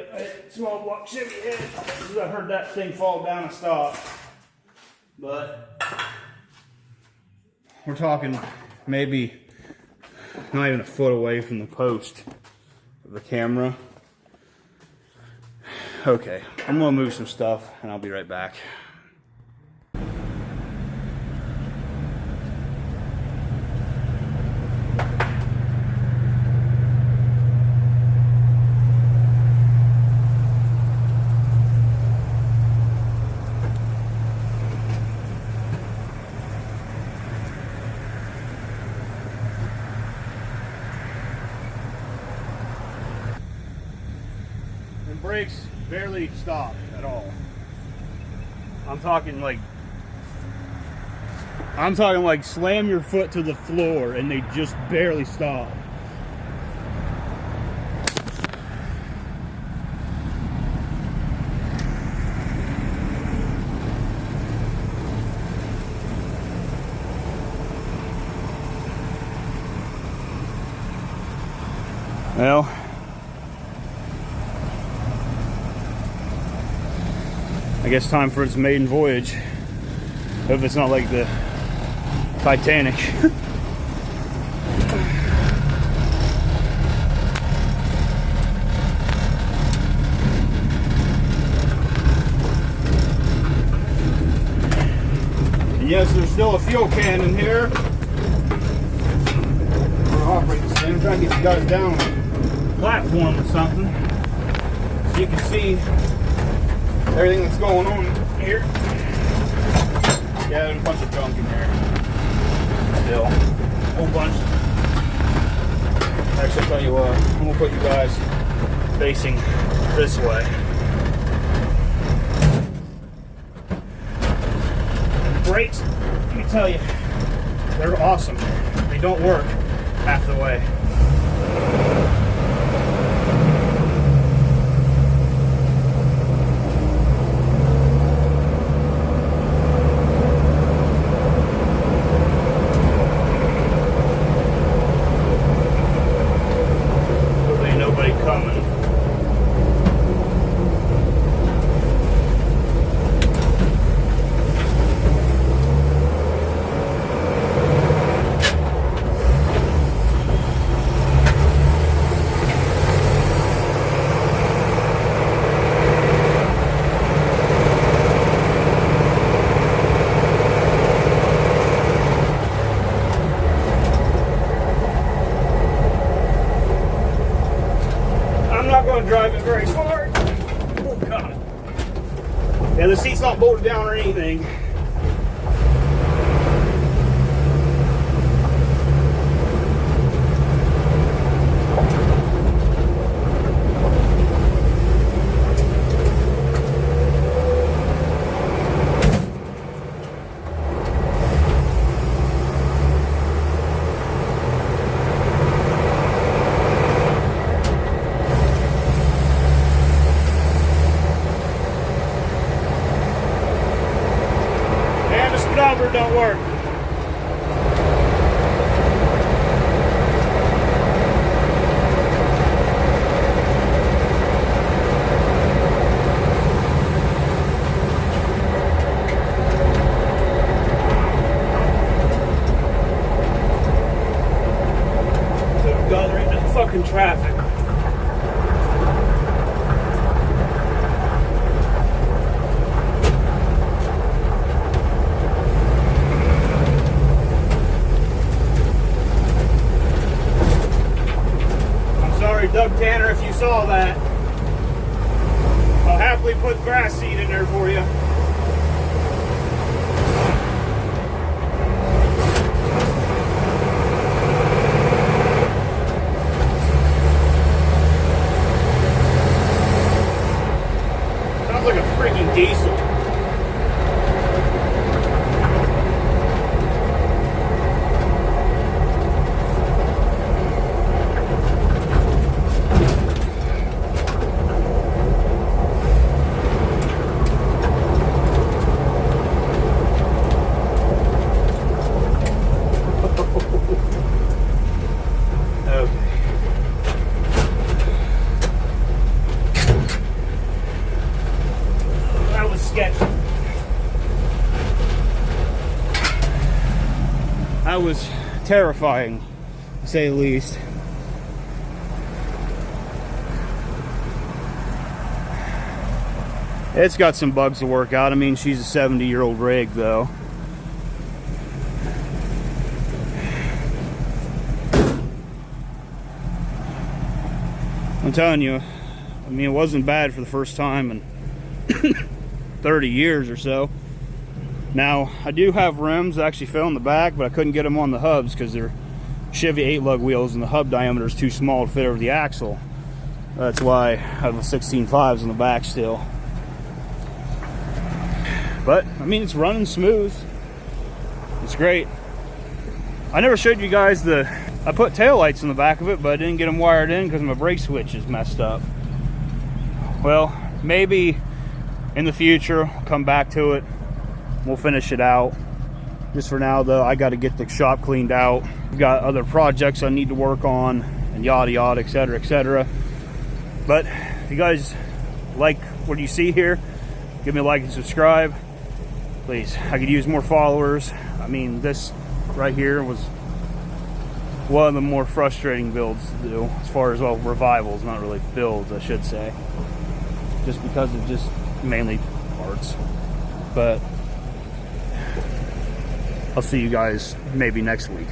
small block Chevy head. I heard that thing fall down and stop. But we're talking maybe not even a foot away from the post of the camera. Okay, I'm gonna move some stuff and I'll be right back. Brakes barely stop at all. I'm talking like slam your foot to the floor and they just barely stop. Well, I guess time for its maiden voyage. Hope it's not like the Titanic. And yes, there's still a fuel can in here. We're gonna operate this thing. I'm trying to get you guys down on a platform or something so you can see everything that's going on here. Yeah, there's a bunch of junk in there. Still, a whole bunch. Actually, I'll tell you what, I'm gonna put you guys facing this way. Brakes, let me tell you, they're awesome. They don't work half the way. Yeah, the seat's not bolted down or anything. Speedometer don't work. So God, there ain't no fucking traffic. Doug Tanner, if you saw that, I'll happily put grass seed in there for you. Sounds like a freaking diesel. That was terrifying, to say the least. It's got some bugs to work out. I mean, she's a 70-year-old rig, though. I'm telling you, I mean, it wasn't bad for the first time in 30 years or so. Now, I do have rims that actually fell in the back, but I couldn't get them on the hubs because they're Chevy 8-lug wheels and the hub diameter is too small to fit over the axle. That's why I have the 16.5s on the back still. But, I mean, it's running smooth. It's great. I never showed you guys I put taillights in the back of it, but I didn't get them wired in because my brake switch is messed up. Well, maybe in the future, I'll come back to it. We'll finish it out. Just for now, though, I got to get the shop cleaned out. I've got other projects I need to work on, and yada yada, etc., etc. But if you guys like what you see here, give me a like and subscribe, please. I could use more followers. I mean, this right here was one of the more frustrating builds to do, as far as, well, revivals, not really builds, I should say, just because of just mainly parts. But I'll see you guys maybe next week.